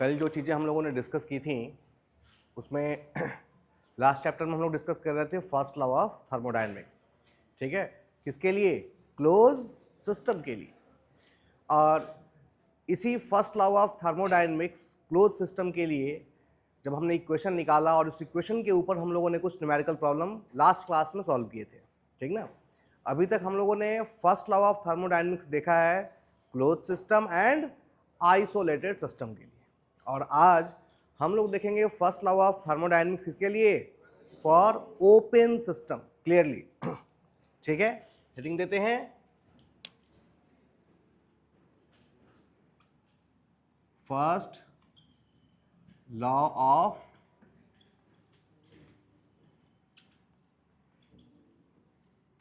कल जो चीज़ें हम लोगों ने डिस्कस की थी उसमें लास्ट चैप्टर में हम लोग डिस्कस कर रहे थे फर्स्ट लॉ ऑफ थर्मोडायनेमिक्स। ठीक है, किसके लिए? क्लोज सिस्टम के लिए। और इसी first law of thermodynamics close system के लिए जब हमने इक्वेशन निकाला और उस इक्वेशन के ऊपर हम लोगों ने कुछ न्यूमेरिकल प्रॉब्लम लास्ट क्लास में सॉल्व किए थे, ठीक ना। अभी तक हम लोगों ने फर्स्ट लॉ ऑफ थर्मोडायनेमिक्स देखा है close system and isolated system के लिए, और आज हम लोग देखेंगे फर्स्ट लॉ ऑफ थर्मोडायनेमिक्स किसके लिए? For open system. क्लियरली? ठीक है, हेडिंग देते हैं फर्स्ट लॉ ऑफ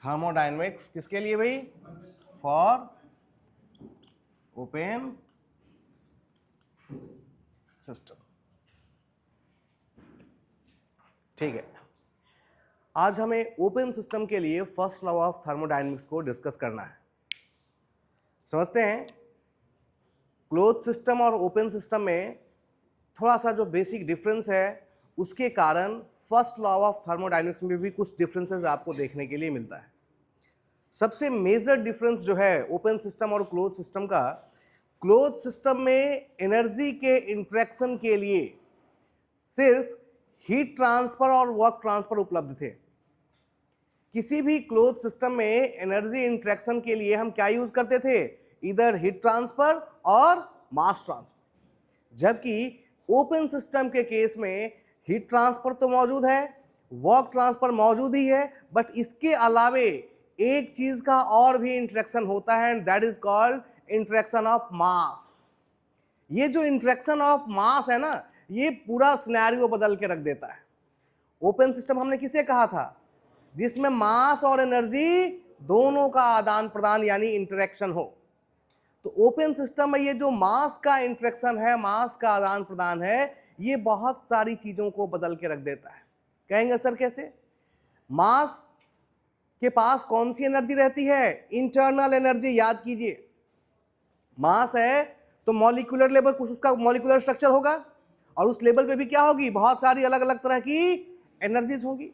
थर्मोडायनेमिक्स किसके लिए भाई? For open system. ठीक है, आज हमें ओपन सिस्टम के लिए फर्स्ट लॉ ऑफ थर्मोडायनेमिक्स को डिस्कस करना है। समझते हैं क्लोज सिस्टम और ओपन सिस्टम में थोड़ा सा जो बेसिक डिफरेंस है उसके कारण फर्स्ट लॉ ऑफ थर्मोडायनेमिक्स में भी कुछ डिफरेंसेस आपको देखने के लिए मिलता है। सबसे मेजर डिफरेंस जो है ओपन सिस्टम और क्लोज सिस्टम का, क्लोज सिस्टम में एनर्जी के इंटरेक्शन के लिए सिर्फ हीट ट्रांसफर और वर्क ट्रांसफर उपलब्ध थे। किसी भी क्लोज सिस्टम में एनर्जी इंटरेक्शन के लिए हम क्या यूज करते थे? इधर हीट ट्रांसफर और मास ट्रांसफर। जबकि ओपन सिस्टम के केस में हीट ट्रांसफर तो मौजूद है, वर्क ट्रांसफर मौजूद ही है, बट इसके अलावे एक चीज का और भी इंटरेक्शन होता है and that is called interaction of mass. ये जो इंटरेक्शन ऑफ मास है ना, ये पूरा सिनेरियो बदल के रख देता है। ओपन सिस्टम हमने किसे कहा था? जिसमें मास और एनर्जी दोनों का आदान प्रदान यानी इंटरेक्शन हो। तो ओपन सिस्टम में ये जो मास का इंटरेक्शन है, मास का आदान प्रदान है, ये बहुत सारी चीजों को बदल के रख देता है। कहेंगे सर कैसे? मास के पास कौन सी एनर्जी रहती है? Internal energy. याद कीजिए, मास है तो मॉलिक्यूलर लेवल कुछ उसका मॉलिक्यूलर स्ट्रक्चर होगा और उस लेवल पे भी क्या होगी? बहुत सारी अलग अलग तरह की एनर्जीज होंगी।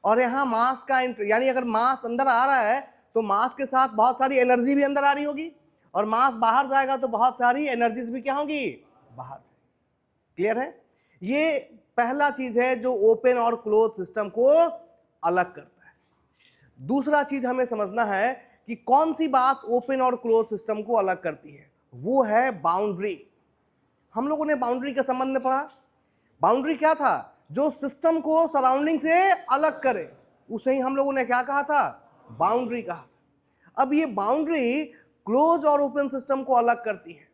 और यहाँ मास का यानी अगर मास अंदर आ रहा है तो मास के साथ बहुत सारी एनर्जी भी अंदर आ रही होगी, और मास बाहर जाएगा तो बहुत सारी एनर्जीज भी क्या होंगी? बाहर जाएगी। क्लियर है? ये पहला चीज है जो ओपन और क्लोज सिस्टम को अलग करता है। दूसरा चीज हमें समझना है कि कौन सी बात ओपन और क्लोज सिस्टम को अलग करती है, वो है बाउंड्री। हम लोगों ने बाउंड्री के संबंध में पढ़ा। बाउंड्री क्या था? जो सिस्टम को सराउंडिंग से अलग करे, उसे ही हम लोगों ने क्या कहा था? बाउंड्री कहा था। अब ये बाउंड्री क्लोज और ओपन सिस्टम को अलग करती है।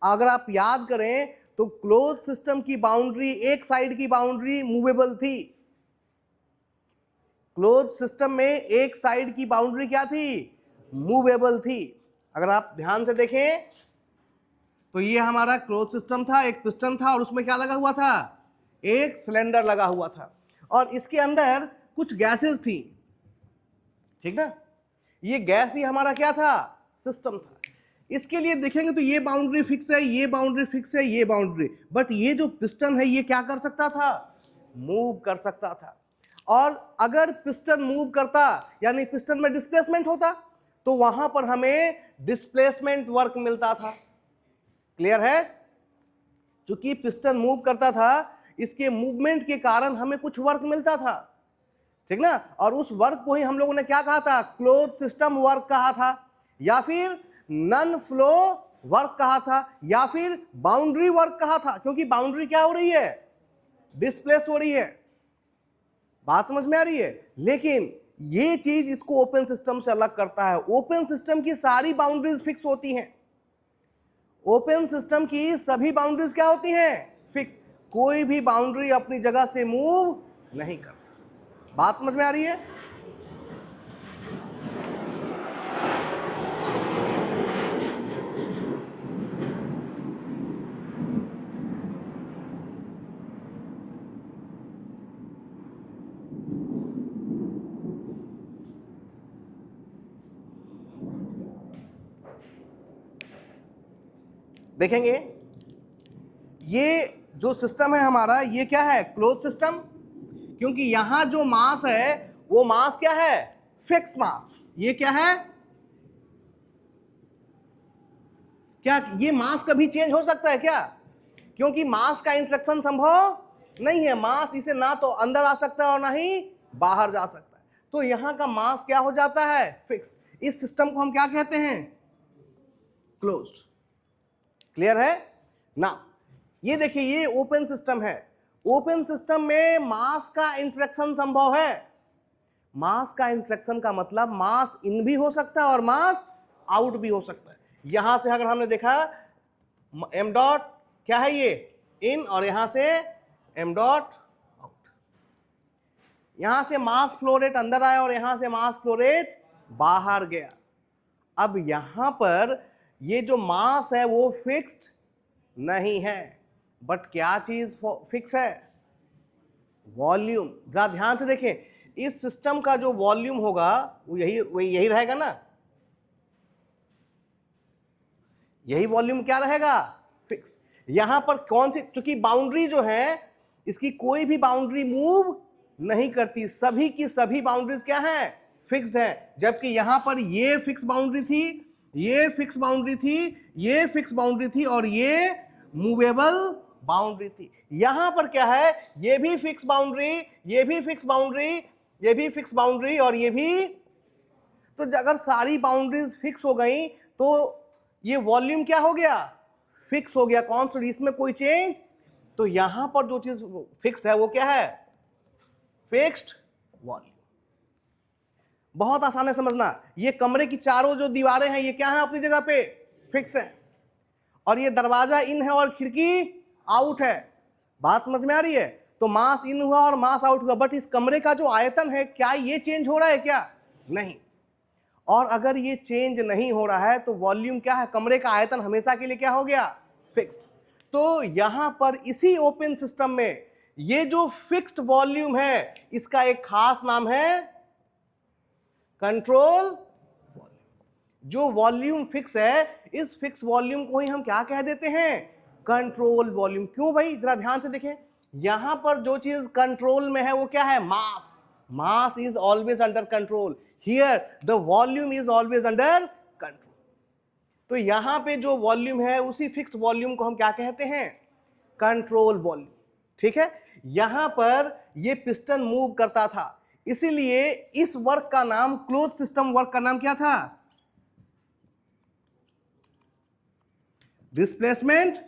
अगर आप याद करें तो क्लोज सिस्टम की बाउंड्री, एक साइड की बाउंड्री मूवेबल थी। क्लोज सिस्टम में एक साइड की बाउंड्री क्या थी? मूवेबल थी। अगर आप ध्यान से देखें तो ये हमारा क्लोज सिस्टम था, एक पिस्टन था और उसमें क्या लगा हुआ था? एक सिलेंडर लगा हुआ था, और इसके अंदर कुछ गैसेस थी। ठीक ना? ये गैस ही हमारा क्या था? सिस्टम था। इसके लिए देखेंगे तो ये बाउंड्री फिक्स है, ये बाउंड्री फिक्स है, ये बाउंड्री, बट ये जो पिस्टन है ये क्या कर सकता था? मूव कर सकता था। और अगर पिस्टन मूव करता यानी पिस्टन में डिस्प्लेसमेंट होता तो वहां पर हमें डिस्प्लेसमेंट वर्क मिलता था। क्लियर है? चूंकि पिस्टन मूव करता था, इसके मूवमेंट के कारण हमें कुछ वर्क मिलता था। ठीक ना? और उस वर्क को ही हम लोगों ने क्या कहा था? क्लोज सिस्टम वर्क कहा था, या फिर नन फ्लो वर्क कहा था, या फिर बाउंड्री वर्क कहा था। क्योंकि बाउंड्री क्या हो रही है? डिस्प्लेस हो रही है। बात समझ में आ रही है? लेकिन ये चीज इसको ओपन सिस्टम से अलग करता है। ओपन सिस्टम की सारी बाउंड्रीज फिक्स होती हैं। ओपन सिस्टम की सभी बाउंड्रीज क्या होती हैं? फिक्स। कोई भी बाउंड्री अपनी जगह से मूव नहीं करता। बात समझ में आ रही है? देखेंगे ये जो सिस्टम है हमारा, ये क्या है? Close system. क्योंकि यहां जो मास है वो मास क्या है? Fix mass. ये क्या है? क्या ये मास कभी चेंज हो सकता है क्या? क्योंकि मास का इंटरेक्शन संभव नहीं है। मास इसे ना तो अंदर आ सकता है और ना ही बाहर जा सकता है। तो यहां का मास क्या हो जाता है? फिक्स। इस सिस्टम को हम क्या कहते हैं? क्लोज्ड। क्लियर है ना? ये देखिए, ये ओपन सिस्टम है। ओपन सिस्टम में मास का इंटरेक्शन संभव है। मास का इंटरेक्शन का मतलब मास इन भी हो सकता है और मास आउट भी हो सकता है। यहां से अगर हमने देखा एम डॉट क्या है, ये इन, और यहां से एम डॉट आउट। यहां से मास फ्लो रेट अंदर आया और यहां से मास फ्लो रेट बाहर गया। अब यहां पर ये जो मास है वो फिक्स्ड नहीं है, बट क्या चीज फिक्स है? वॉल्यूम। जरा ध्यान से देखें, इस सिस्टम का जो वॉल्यूम होगा वो यही रहेगा ना? यही वॉल्यूम क्या रहेगा? फिक्स। यहां पर कौन सी, चूंकि बाउंड्री जो है इसकी कोई भी बाउंड्री मूव नहीं करती, सभी की सभी बाउंड्रीज क्या है? फिक्स्ड है। जबकि यहां पर ये फिक्स बाउंड्री थी, ये फिक्स बाउंड्री थी, ये फिक्स बाउंड्री थी और ये मूवेबल बाउंड्री थी। यहां पर क्या है? ये भी फिक्स बाउंड्री, ये भी फिक्स बाउंड्री, ये भी फिक्स बाउंड्री और ये भी। तो अगर सारी बाउंड्रीज फिक्स हो गई तो ये वॉल्यूम क्या हो गया? फिक्स हो गया, कांस्टेंट, इसमें कोई चेंज। तो यहां पर जो चीज फिक्स्ड है वो क्या है? Fixed volume. बहुत आसान है समझना। ये कमरे की चारों जो दीवारें हैं ये क्या है? अपनी जगह पे फिक्स है। और ये दरवाजा इन है और खिड़की आउट है। बात समझ में आ रही है? तो मास इन हुआ और मास आउट हुआ, बट इस कमरे का जो आयतन है क्या ये चेंज हो रहा है क्या? नहीं। और अगर ये चेंज नहीं हो रहा है तो वॉल्यूम क्या है? कमरे का आयतन हमेशा के लिए क्या हो गया? फिक्स्ड। तो यहां पर इसी ओपन सिस्टम में ये जो फिक्स्ड वॉल्यूम है इसका एक खास नाम है कंट्रोल वॉल्यूम। जो वॉल्यूम फिक्स है, इस फिक्स वॉल्यूम को ही हम क्या कह देते हैं? Control volume. क्यों भाई? जरा ध्यान से देखें, यहां पर जो चीज कंट्रोल में है वो क्या है? Mass. Mass is always under control. Here the volume is always under control. तो यहां पे जो वॉल्यूम है उसी फिक्स्ड वॉल्यूम को हम क्या कहते हैं? Control volume. ठीक है? यहां पर ये पिस्टन मूव करता था, इसीलिए इस वर्क का नाम, क्लोज सिस्टम वर्क का नाम क्या था? डिस्प्लेसमेंट।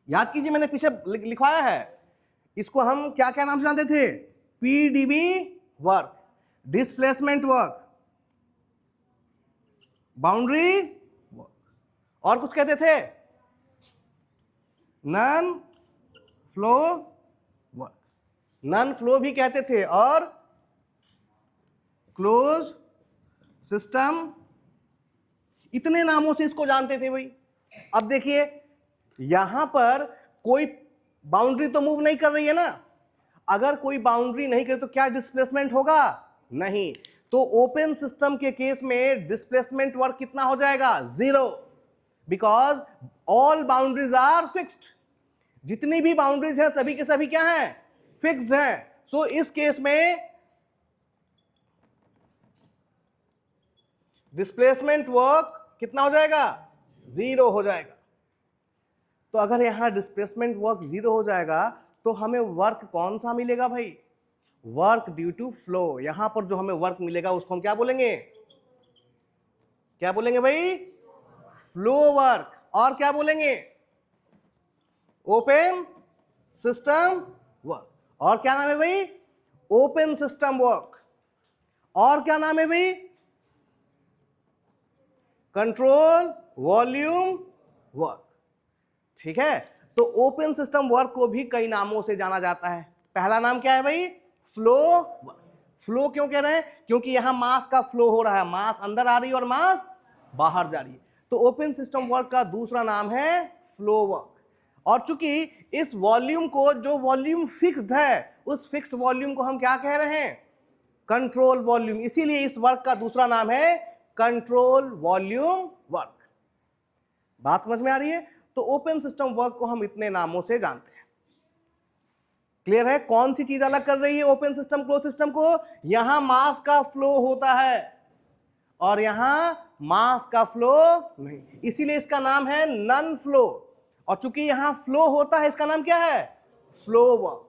याद कीजिए, मैंने पीछे लिखवाया है। इसको हम क्या क्या नाम से जानते थे? PDV work, displacement work, boundary work, और कुछ कहते थे? Non flow work. Non flow भी कहते थे और क्लोज सिस्टम, इतने नामों से इसको जानते थे भाई। अब देखिए, यहां पर कोई बाउंड्री तो मूव नहीं कर रही है ना। अगर कोई बाउंड्री नहीं करे तो क्या डिस्प्लेसमेंट होगा? नहीं। तो ओपन सिस्टम के केस में डिस्प्लेसमेंट वर्क कितना हो जाएगा? 0, because all boundaries are fixed. जितनी भी बाउंड्रीज है सभी के सभी क्या है? फिक्स्ड है। सो इस केस में डिस्प्लेसमेंट वर्क कितना हो जाएगा? 0 हो जाएगा। तो अगर यहां डिस्प्लेसमेंट वर्क 0 हो जाएगा तो हमें वर्क कौन सा मिलेगा भाई? Work due to flow. यहां पर जो हमें वर्क मिलेगा उसको हम क्या बोलेंगे? क्या बोलेंगे भाई? Flow work. और क्या बोलेंगे? Open system work. और क्या नाम है भाई? Open system work. और क्या नाम है भाई? Control volume work. ठीक है? तो ओपन सिस्टम वर्क को भी कई नामों से जाना जाता है। पहला नाम क्या है भाई? Flow work. फ्लो क्यों कह रहे हैं? क्योंकि यहां मास का फ्लो हो रहा है, मास अंदर आ रही है और मास बाहर जा रही है। तो ओपन सिस्टम वर्क का दूसरा नाम है फ्लो वर्क। और चूंकि इस वॉल्यूम को, जो वॉल्यूम फिक्स्ड है, उस फिक्स्ड वॉल्यूम को हम क्या कह रहे हैं? Control volume. इसीलिए इस वर्क का दूसरा नाम है कंट्रोल वॉल्यूम वर्क। बात समझ में आ रही है? तो ओपन सिस्टम वर्क को हम इतने नामों से जानते हैं। क्लियर है? कौन सी चीज अलग कर रही है ओपन सिस्टम क्लोज सिस्टम को? यहां मास का फ्लो होता है और यहां मास का फ्लो नहीं, इसीलिए इसका नाम है नन फ्लो। और चूंकि यहां फ्लो होता है, इसका नाम क्या है? Flow work.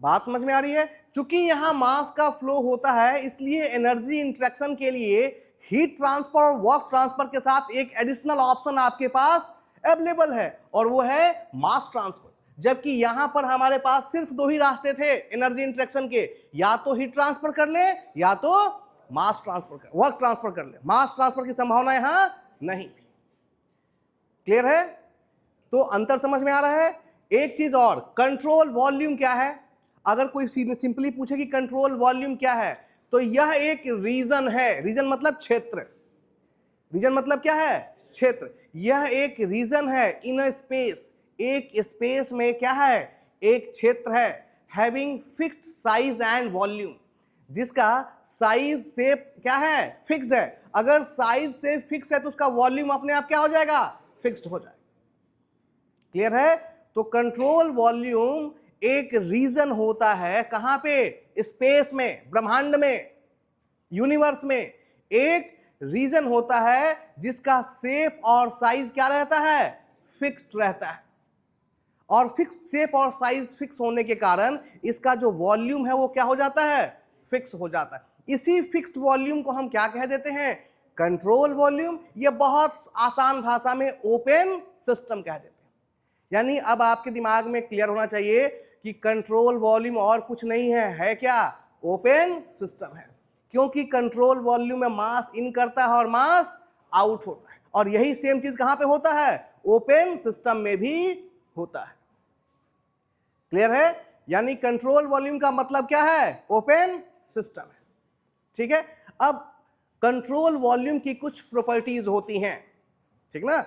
बात समझ में आ रही है? चूंकि यहां मास का फ्लो होता है, इसलिए एनर्जी इंटरेक्शन के लिए हीट ट्रांसफर और वर्क ट्रांसफर के साथ एक एडिशनल ऑप्शन आपके पास अवेलेबल है, और वो है मास ट्रांसफर। जबकि यहां पर हमारे पास सिर्फ दो ही रास्ते थे एनर्जी इंटरेक्शन के, या तो हीट ट्रांसफर कर ले या तो मास ट्रांसफर कर, वर्क ट्रांसफर कर ले। मास ट्रांसफर की संभावना यहां नहीं थी। क्लियर है? तो अंतर समझ में आ रहा है? एक चीज और, कंट्रोल वॉल्यूम क्या है? अगर कोई सिंपली पूछे कि कंट्रोल वॉल्यूम क्या है, तो यह एक रीजन है। रीजन मतलब क्षेत्र। रीजन मतलब क्या है? क्षेत्र। यह एक रीजन है इन अ स्पेस। एक स्पेस में क्या है? एक क्षेत्र है having fixed size and volume, जिसका साइज से क्या है? फिक्स्ड है। अगर साइज से फिक्स है तो उसका वॉल्यूम अपने आप क्या हो जाएगा? फिक्स्ड हो जाएगा। क्लियर है? तो कंट्रोल वॉल्यूम एक रीजन होता है, कहां पे? स्पेस में, ब्रह्मांड में, यूनिवर्स में एक रीजन होता है जिसका शेप और साइज क्या रहता है? फिक्स्ड रहता है। और फिक्स शेप और साइज फिक्स होने के कारण इसका जो वॉल्यूम है वो क्या हो जाता है? फिक्स हो जाता है। इसी फिक्स्ड वॉल्यूम को हम क्या कह देते हैं? Control volume. ये बहुत आसान भाषा में ओपन सिस्टम कह देते हैं। यानी अब आपके दिमाग में क्लियर होना चाहिए कि कंट्रोल वॉल्यूम और कुछ नहीं है क्या? ओपन सिस्टम है। क्योंकि कंट्रोल वॉल्यूम में मास इन करता है और मास आउट होता है, और यही सेम चीज कहां पे होता है? ओपन सिस्टम में भी होता है। क्लियर है? यानी कंट्रोल वॉल्यूम का मतलब क्या है? ओपन सिस्टम है। ठीक है? अब कंट्रोल वॉल्यूम की कुछ प्रॉपर्टीज होती हैं, ठीक ना?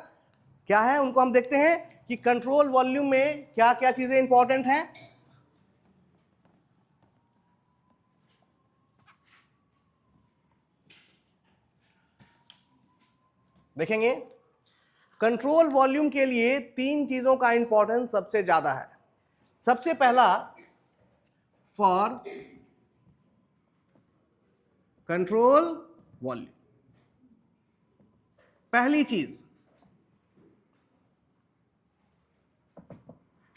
क्या है उनको हम देखते हैं कि कंट्रोल वॉल्यूम में क्या क्या चीजें इंपॉर्टेंट हैं। देखेंगे कंट्रोल वॉल्यूम के लिए तीन चीजों का इंपॉर्टेंस सबसे ज्यादा है। सबसे पहला, फॉर कंट्रोल वॉल्यूम, पहली चीज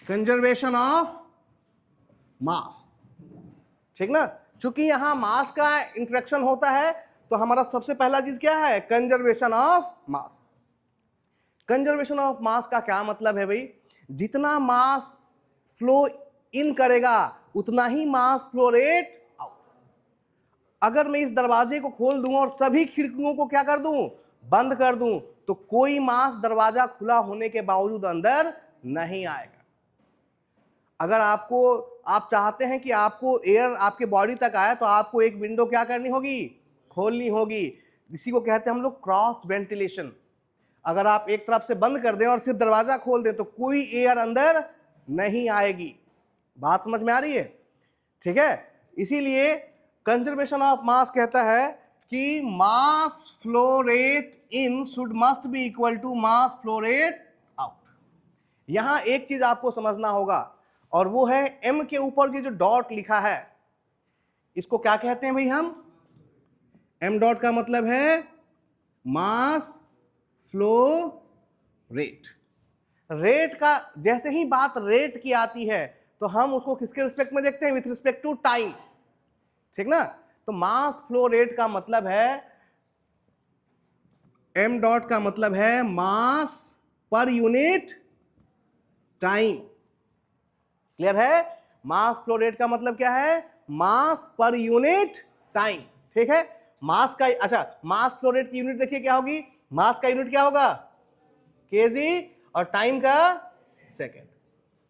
कंजर्वेशन ऑफ मास। ठीक ना? चूंकि यहां मास का इंटरेक्शन होता है, तो हमारा सबसे पहला चीज क्या है? Conservation of mass. Conservation of मास का क्या मतलब है भाई? जितना मास फ्लो इन करेगा उतना ही मास फ्लो रेट आउट। अगर मैं इस दरवाजे को खोल दूं और सभी खिड़कियों को क्या कर दूं? बंद कर दूं, तो कोई मास दरवाजा खुला होने के बावजूद अंदर नहीं आएगा। अगर आप चाहते हैं कि आपको एयर आपके बॉडी तक आए, तो आपको एक विंडो क्या करनी होगी? खोलनी होगी। इसी को कहते हैं हम लोग क्रॉस वेंटिलेशन। अगर आप एक तरफ से बंद कर दें और सिर्फ दरवाजा खोल दें, तो कोई एयर अंदर नहीं आएगी। बात समझ में आ रही है? ठीक है? इसीलिए कंजर्वेशन ऑफ मास कहता है कि mass flow rate in should must be equal to mass flow rate out. यहां एक चीज आपको समझना होगा, और वो है m के ऊपर ये जो डॉट लिखा है, इसको क्या कहते हैं भाई? हम m डॉट का मतलब है मास फ्लो रेट। रेट का जैसे ही बात रेट की आती है, तो हम उसको किसके रिस्पेक्ट में देखते हैं? With respect to time. ठीक ना? तो मास फ्लो रेट का मतलब है, m डॉट का मतलब है मास पर यूनिट टाइम। क्लियर है? मास फ्लो रेट का मतलब क्या है? मास पर यूनिट टाइम। ठीक है? मास का, अच्छा, मास फ्लो रेट की यूनिट देखिए क्या होगी? मास का यूनिट क्या होगा? केजी, और टाइम का सेकेंड।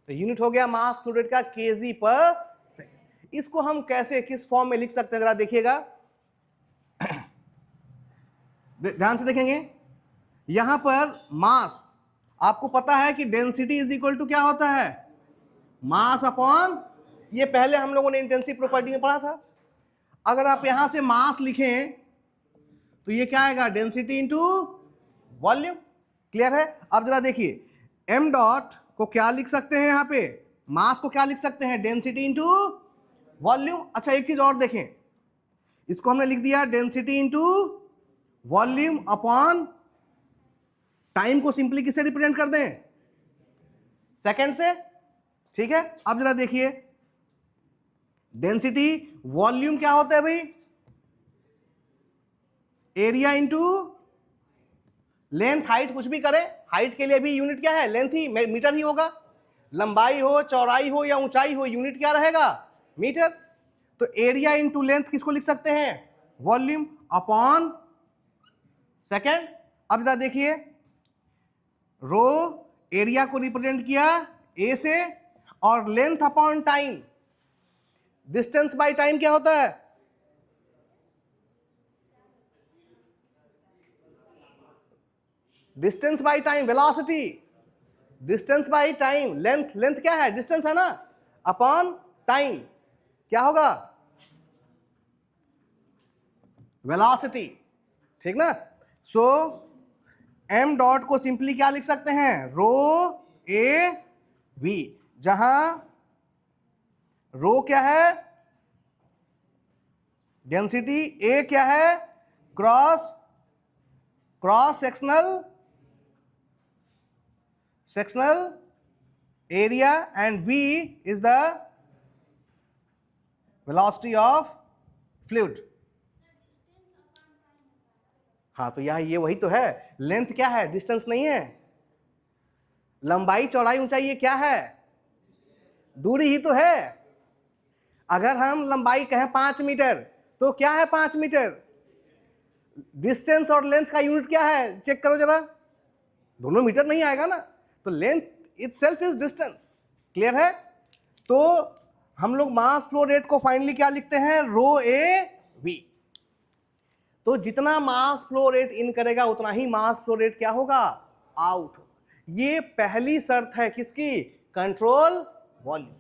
तो यूनिट हो गया मास फ्लो रेट का केजी पर सेकेंड। इसको हम कैसे, किस फॉर्म में लिख सकते हैं? जरा देखिएगा, ध्यान से देखेंगे। यहां पर मास, आपको पता है कि डेंसिटी इज इक्वल टू क्या होता है? मास अपॉन, ये पहले हम लोगों ने इंटेंसिव प्रॉपर्टी में पढ़ा था। अगर आप यहां से मास लिखें तो ये क्या आएगा? Density into volume. क्लियर है? अब जरा देखिए, एम डॉट को क्या लिख सकते हैं यहाँ पे, मास को क्या लिख सकते हैं, डेंसिटी इंटू वॉल्यूम। अच्छा एक चीज और देखें, इसको हमने लिख दिया density into volume upon time को सिंपली किससे रिप्रेजेंट कर दें, सेकंड से। ठीक है, अब जरा देखिए, डेंसिटी वॉल्यूम क्या होता है भाई, एरिया इंटू लेंथ, हाइट कुछ भी करें, हाइट के लिए भी यूनिट क्या है, लेंथ ही, मीटर ही होगा। लंबाई हो, चौड़ाई हो या ऊंचाई हो, यूनिट क्या रहेगा, मीटर। तो एरिया इंटू लेंथ किसको लिख सकते हैं, वॉल्यूम अपॉन सेकेंड। अब जरा देखिए, रो एरिया को रिप्रेजेंट किया ए से, और length upon time, distance by time क्या होता है, distance by time, velocity, distance by time, length, length क्या है, डिस्टेंस है ना, अपॉन टाइम क्या होगा, वेलोसिटी। ठीक ना? सो एम डॉट को सिंपली क्या लिख सकते हैं, रो ए वी, जहां रो क्या है, डेंसिटी, ए क्या है, cross sectional area, and v is the velocity of fluid। हाँ तो यहाँ ये वही तो है, लेंथ क्या है, डिस्टेंस नहीं है, लंबाई चौड़ाई ऊंचाई ये क्या है, दूरी ही तो है। अगर हम लंबाई कहें 5 मीटर तो क्या है 5 मीटर, डिस्टेंस और लेंथ का यूनिट क्या है, चेक करो जरा, दोनों मीटर नहीं आएगा ना, तो length itself is distance. Clear है? तो हम लोग मास फ्लो रेट को फाइनली क्या लिखते हैं, रो ए वी। तो जितना मास फ्लो रेट इन करेगा उतना ही मास फ्लो रेट क्या होगा, आउट। ये पहली शर्त है किसकी, कंट्रोल वॉल्यूम।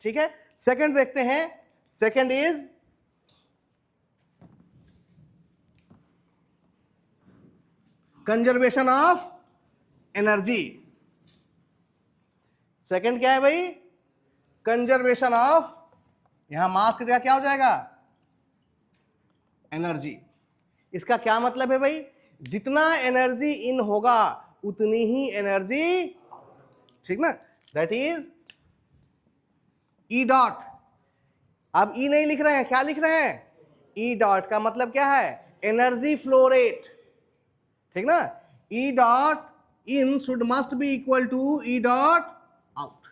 ठीक है, सेकंड देखते हैं, second is conservation of energy. Second क्या है भाई, कंजर्वेशन ऑफ, यहां मास की जगह क्या हो जाएगा, एनर्जी। इसका क्या मतलब है भाई, जितना एनर्जी इन होगा उतनी ही एनर्जी, ठीक ना, दैट इज ई डॉट। अब ई नहीं लिख रहे हैं, क्या लिख रहे हैं, ई डॉट का मतलब क्या है, एनर्जी फ्लो रेट। ठीक ना, E dot in should must be equal to E dot out,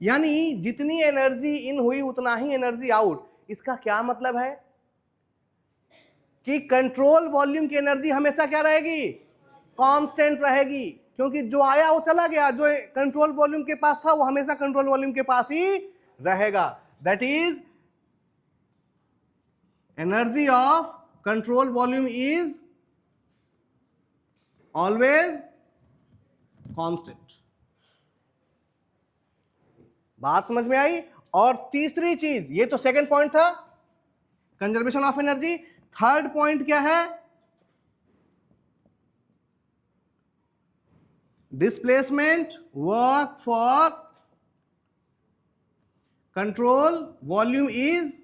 यानी जितनी एनर्जी इन हुई उतना ही एनर्जी आउट। इसका क्या मतलब है कि कंट्रोल वॉल्यूम की एनर्जी हमेशा क्या रहेगी, कांस्टेंट रहेगी, क्योंकि जो आया वो चला गया, जो कंट्रोल वॉल्यूम के पास था वो हमेशा कंट्रोल वॉल्यूम के पास ही रहेगा। That is energy of control volume is always constant. बात समझ में आई? और तीसरी चीज, ये तो सेकंड पॉइंट था, conservation of energy. Third point क्या है, displacement work for control volume is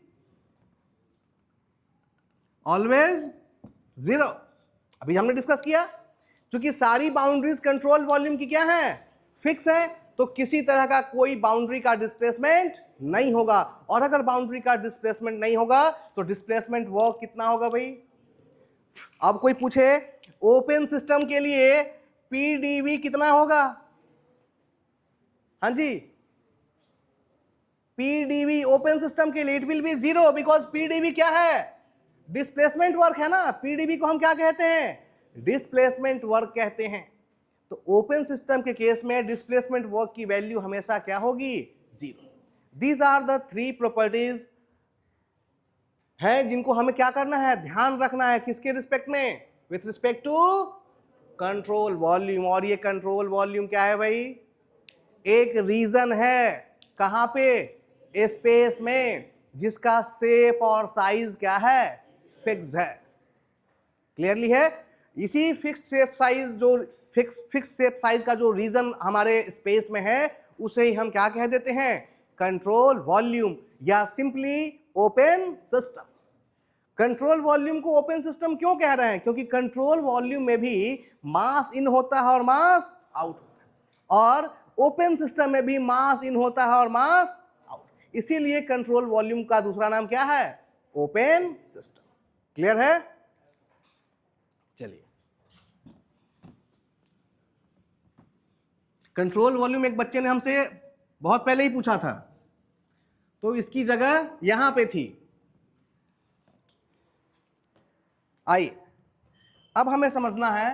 always zero. अभी हमने डिस्कस किया, क्योंकि सारी बाउंड्रीज कंट्रोल वॉल्यूम की क्या है, फिक्स है, तो किसी तरह का कोई बाउंड्री का डिस्प्लेसमेंट नहीं होगा। और अगर बाउंड्री का डिस्प्लेसमेंट नहीं होगा तो डिस्प्लेसमेंट वर्क कितना होगा भाई। अब कोई पूछे ओपन सिस्टम के लिए पीडीवी कितना होगा, हाँ जी, पीडीवी ओपन सिस्टम के लिए it will be zero, because PDV क्या है, डिस्प्लेसमेंट वर्क है ना, पीडीवी को हम क्या कहते हैं, डिस्प्लेसमेंट वर्क कहते हैं। तो ओपन सिस्टम के केस में डिस्प्लेसमेंट वर्क की वैल्यू हमेशा क्या होगी, zero. These are the three properties हैं जिनको हमें क्या करना है, ध्यान रखना है, किसके रिस्पेक्ट में, with respect to control volume. और ये कंट्रोल वॉल्यूम क्या है भाई, एक रीजन है, कहां पे, स्पेस में, जिसका शेप और साइज क्या है, फिक्स्ड है। क्लियरली है? इसी फिक्स्ड शेप साइज जो फिक्स शेप साइज का जो रीजन हमारे स्पेस में है उसे ही हम क्या कह देते हैं, कंट्रोल वॉल्यूम या simply open system. Control volume को ओपन सिस्टम क्यों कह रहे हैं, क्योंकि कंट्रोल वॉल्यूम में भी मास इन होता है और मास आउट होता है, और ओपन सिस्टम में भी मास इन होता है और मास आउट, इसीलिए कंट्रोल वॉल्यूम का दूसरा नाम क्या है, ओपन सिस्टम। क्लियर है? चलिए, कंट्रोल वॉल्यूम एक बच्चे ने हमसे बहुत पहले ही पूछा था, तो इसकी जगह यहां पे थी। आइए अब हमें समझना है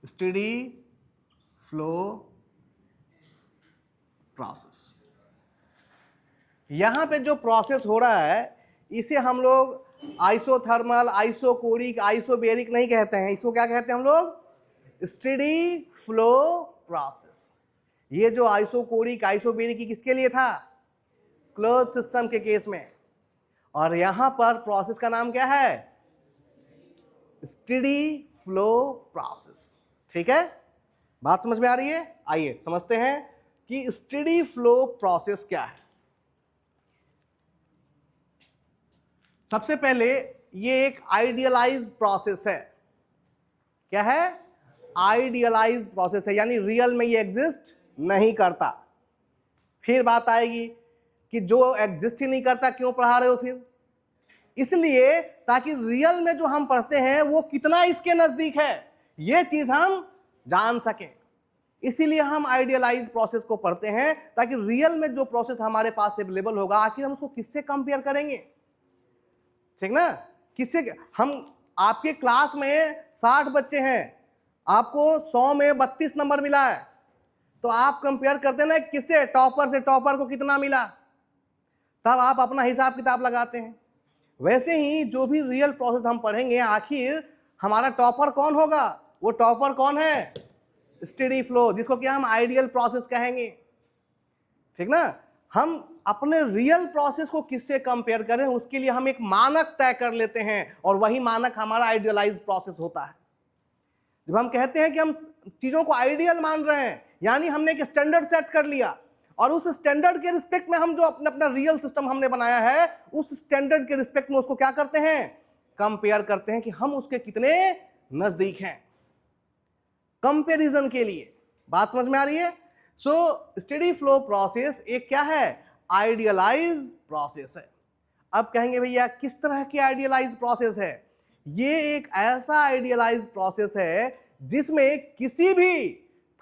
स्टेडी फ्लो प्रोसेस। यहां पे जो प्रोसेस हो रहा है इसे हम लोग आइसोथर्मल, आइसोकोरिक, आइसोबेरिक नहीं कहते हैं, इसको क्या कहते हैं हम लोग, स्टेडी फ्लो प्रोसेस। ये जो आइसोकोरिक, आइसोबेरिक किसके लिए था, क्लोज सिस्टम के केस में, और यहां पर प्रोसेस का नाम क्या है, स्टेडी फ्लो प्रोसेस। ठीक है, बात समझ में आ रही है? आइए समझते हैं कि स्टेडी फ्लो प्रोसेस क्या है। सबसे पहले ये एक आइडियलाइज प्रोसेस है। क्या है, आइडियलाइज प्रोसेस है, यानी रियल में ये एग्जिस्ट नहीं करता। फिर बात आएगी कि जो एग्जिस्ट ही नहीं करता क्यों पढ़ा रहे हो फिर, इसलिए ताकि रियल में जो हम पढ़ते हैं वो कितना इसके नजदीक है ये चीज हम जान सकें। इसीलिए हम आइडियलाइज प्रोसेस को पढ़ते हैं, ताकि रियल में जो प्रोसेस हमारे पास अवेलेबल होगा आखिर हम उसको किससे कंपेयर करेंगे, ठीक ना, किससे। हम आपके क्लास में 60 बच्चे हैं, आपको 100 में 32 नंबर मिला है, तो आप कंपेयर करते हैं ना किससे, टॉपर से, टॉपर को कितना मिला, तब आप अपना हिसाब किताब लगाते हैं। वैसे ही जो भी रियल प्रोसेस हम पढ़ेंगे आखिर हमारा टॉपर कौन होगा, वो टॉपर कौन है, स्टेडी फ्लो, जिसको क्या हम आइडियल प्रोसेस कहेंगे। ठीक ना, हम अपने रियल प्रोसेस को किससे कंपेयर करें उसके लिए हम एक मानक तय कर लेते हैं, और वही मानक हमारा आइडियलाइज प्रोसेस होता है। जब हम कहते हैं कि हम चीजों को आइडियल मान रहे हैं, यानी हमने एक स्टैंडर्ड सेट कर लिया, और उस स्टैंडर्ड के रिस्पेक्ट में हम जो अपना रियल सिस्टम हमने बनाया है उस स्टैंडर्ड के रिस्पेक्ट में उसको क्या करते हैं, कंपेयर करते हैं कि हम उसके कितने नजदीक हैं, कंपैरिजन के लिए। बात समझ में आ रही है? सो स्टेडी फ्लो प्रोसेस एक क्या है, आइडियलाइज प्रोसेस है। अब कहेंगे भैया किस तरह की आइडियलाइज प्रोसेस है, ये एक ऐसा आइडियलाइज प्रोसेस है जिसमें किसी भी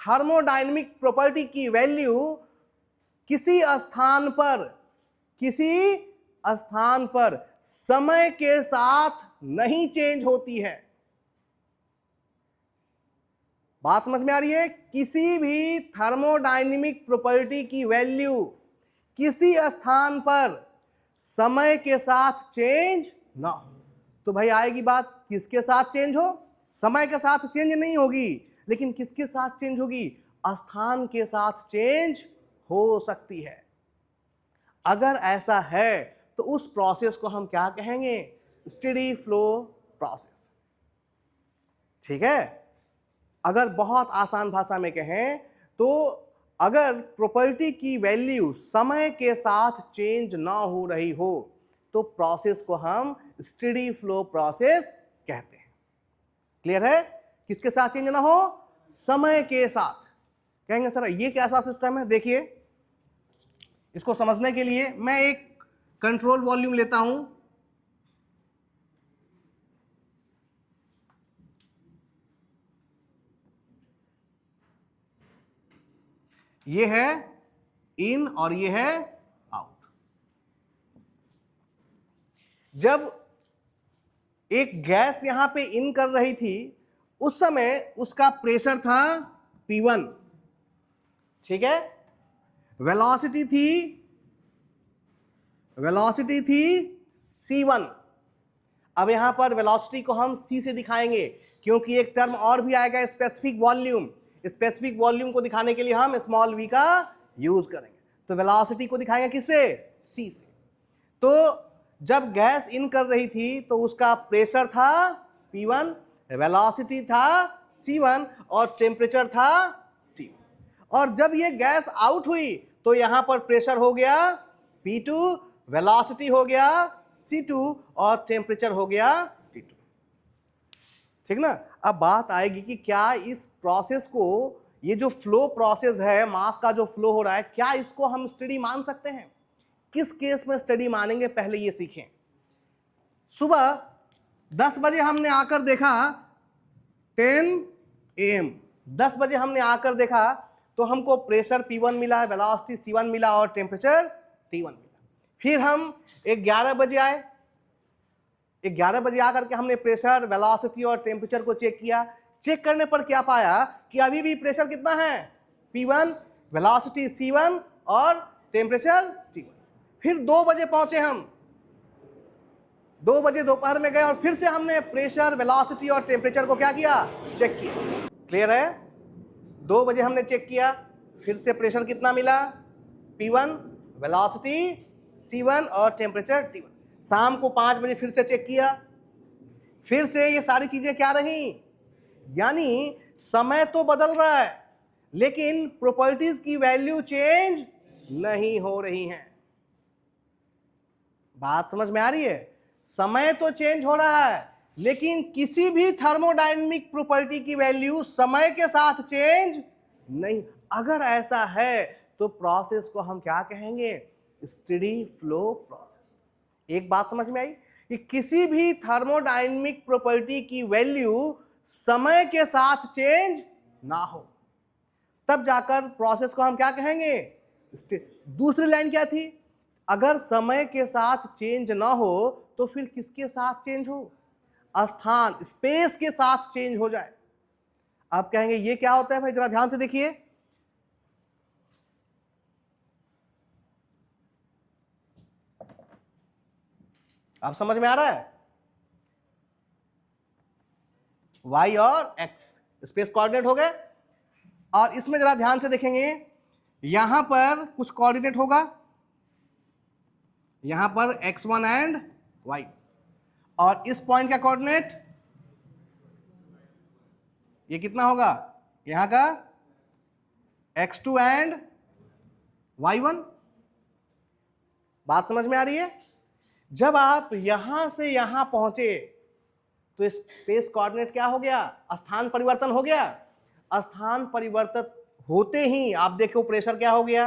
थर्मोडायनेमिक प्रॉपर्टी की वैल्यू किसी स्थान पर समय के साथ नहीं चेंज होती है। बात समझ में आ रही है? किसी भी थर्मोडायनेमिक प्रॉपर्टी की वैल्यू किसी स्थान पर समय के साथ चेंज ना हो, तो भाई आएगी बात किसके साथ चेंज हो, समय के साथ चेंज नहीं होगी, लेकिन किसके साथ चेंज होगी, स्थान के साथ चेंज हो सकती है। अगर ऐसा है तो उस प्रोसेस को हम क्या कहेंगे, स्टेडी फ्लो प्रोसेस। ठीक है, अगर बहुत आसान भाषा में कहें तो अगर प्रॉपर्टी की वैल्यू समय के साथ चेंज ना हो रही हो तो प्रोसेस को हम स्टेडी फ्लो प्रोसेस कहते हैं। क्लियर है? किसके साथ चेंज ना हो, समय के साथ। कहेंगे सर ये कैसा सिस्टम है, देखिए इसको समझने के लिए मैं एक कंट्रोल वॉल्यूम लेता हूं, ये है इन और ये है आउट। जब एक गैस यहां पे इन कर रही थी उस समय उसका प्रेशर था P1, ठीक है, वेलोसिटी थी C1। अब यहां पर वेलोसिटी को हम C से दिखाएंगे क्योंकि एक टर्म और भी आएगा स्पेसिफिक वॉल्यूम। स्पेसिफिक वॉल्यूम को दिखाने के लिए हम स्मॉल v का यूज करेंगे, तो वेलोसिटी को दिखाएंगे किससे, C से। तो जब गैस इन कर रही थी तो उसका प्रेशर था P1, वेलोसिटी था C1 और टेम्परेचर था T1। और जब ये गैस आउट हुई तो यहां पर प्रेशर हो गया P2, वेलोसिटी हो गया C2 और टेम्परेचर हो गया T2। ठीक ना। अब बात आएगी कि क्या इस प्रोसेस को, ये जो फ्लो प्रोसेस है, मास का जो फ्लो हो रहा है, क्या इसको हम स्टडी मान सकते हैं? किस केस में स्टडी मानेंगे, पहले ये सीखें। सुबह 10 बजे हमने आकर देखा 10 AM, 10 बजे हमने आकर देखा तो हमको प्रेशर P1 मिला, वेलोसिटी C1 मिला और टेम्परेचर T1 मिला। फिर हम 11 बजे आए, 11 बजे आकर के हमने प्रेशर, वेलोसिटी और टेम्परेचर को चेक किया। चेक करने पर क्या पाया कि अभी भी प्रेशर कितना है, P1, वेलोसिटी C1 और टेम्परेचर T1। फिर 2 बजे पहुंचे हम, 2 बजे दोपहर में गए और फिर से हमने प्रेशर, वेलोसिटी और टेम्परेचर को क्या किया, चेक किया। क्लियर है? 2 बजे हमने चेक किया, फिर से प्रेशर कितना मिला, P1, वेलोसिटी C1 और टेम्परेचर T1। शाम को 5 बजे फिर से चेक किया, फिर से ये सारी चीजें क्या रही, यानी समय तो बदल रहा है लेकिन प्रॉपर्टीज की वैल्यू चेंज नहीं हो रही हैं। बात समझ में आ रही है? समय तो चेंज हो रहा है लेकिन किसी भी थर्मोडायनेमिक प्रॉपर्टी की वैल्यू समय के साथ चेंज नहीं। अगर ऐसा है तो प्रोसेस को हम क्या कहेंगे, स्टेडी फ्लो प्रोसेस। एक बात समझ में आई कि किसी भी थर्मोडायनेमिक प्रॉपर्टी की वैल्यू समय के साथ चेंज ना हो, तब जाकर प्रोसेस को हम क्या कहेंगे। दूसरी लाइन क्या थी, अगर समय के साथ चेंज ना हो तो फिर किसके साथ चेंज हो, स्थान, स्पेस के साथ चेंज हो जाए। आप कहेंगे ये क्या होता है भाई, जरा ध्यान से देखिए। आप समझ में आ रहा है, y और x स्पेस कोऑर्डिनेट हो गए। और इसमें जरा ध्यान से देखेंगे, यहां पर कुछ कोऑर्डिनेट होगा, यहां पर x1 एंड y, और इस पॉइंट का कोऑर्डिनेट ये कितना होगा, यहां का x2 एंड y1। बात समझ में आ रही है? जब आप यहां से यहां पहुंचे तो स्पेस कोऑर्डिनेट क्या हो गया, स्थान परिवर्तन हो गया। स्थान परिवर्तन होते ही आप देखो प्रेशर क्या हो गया,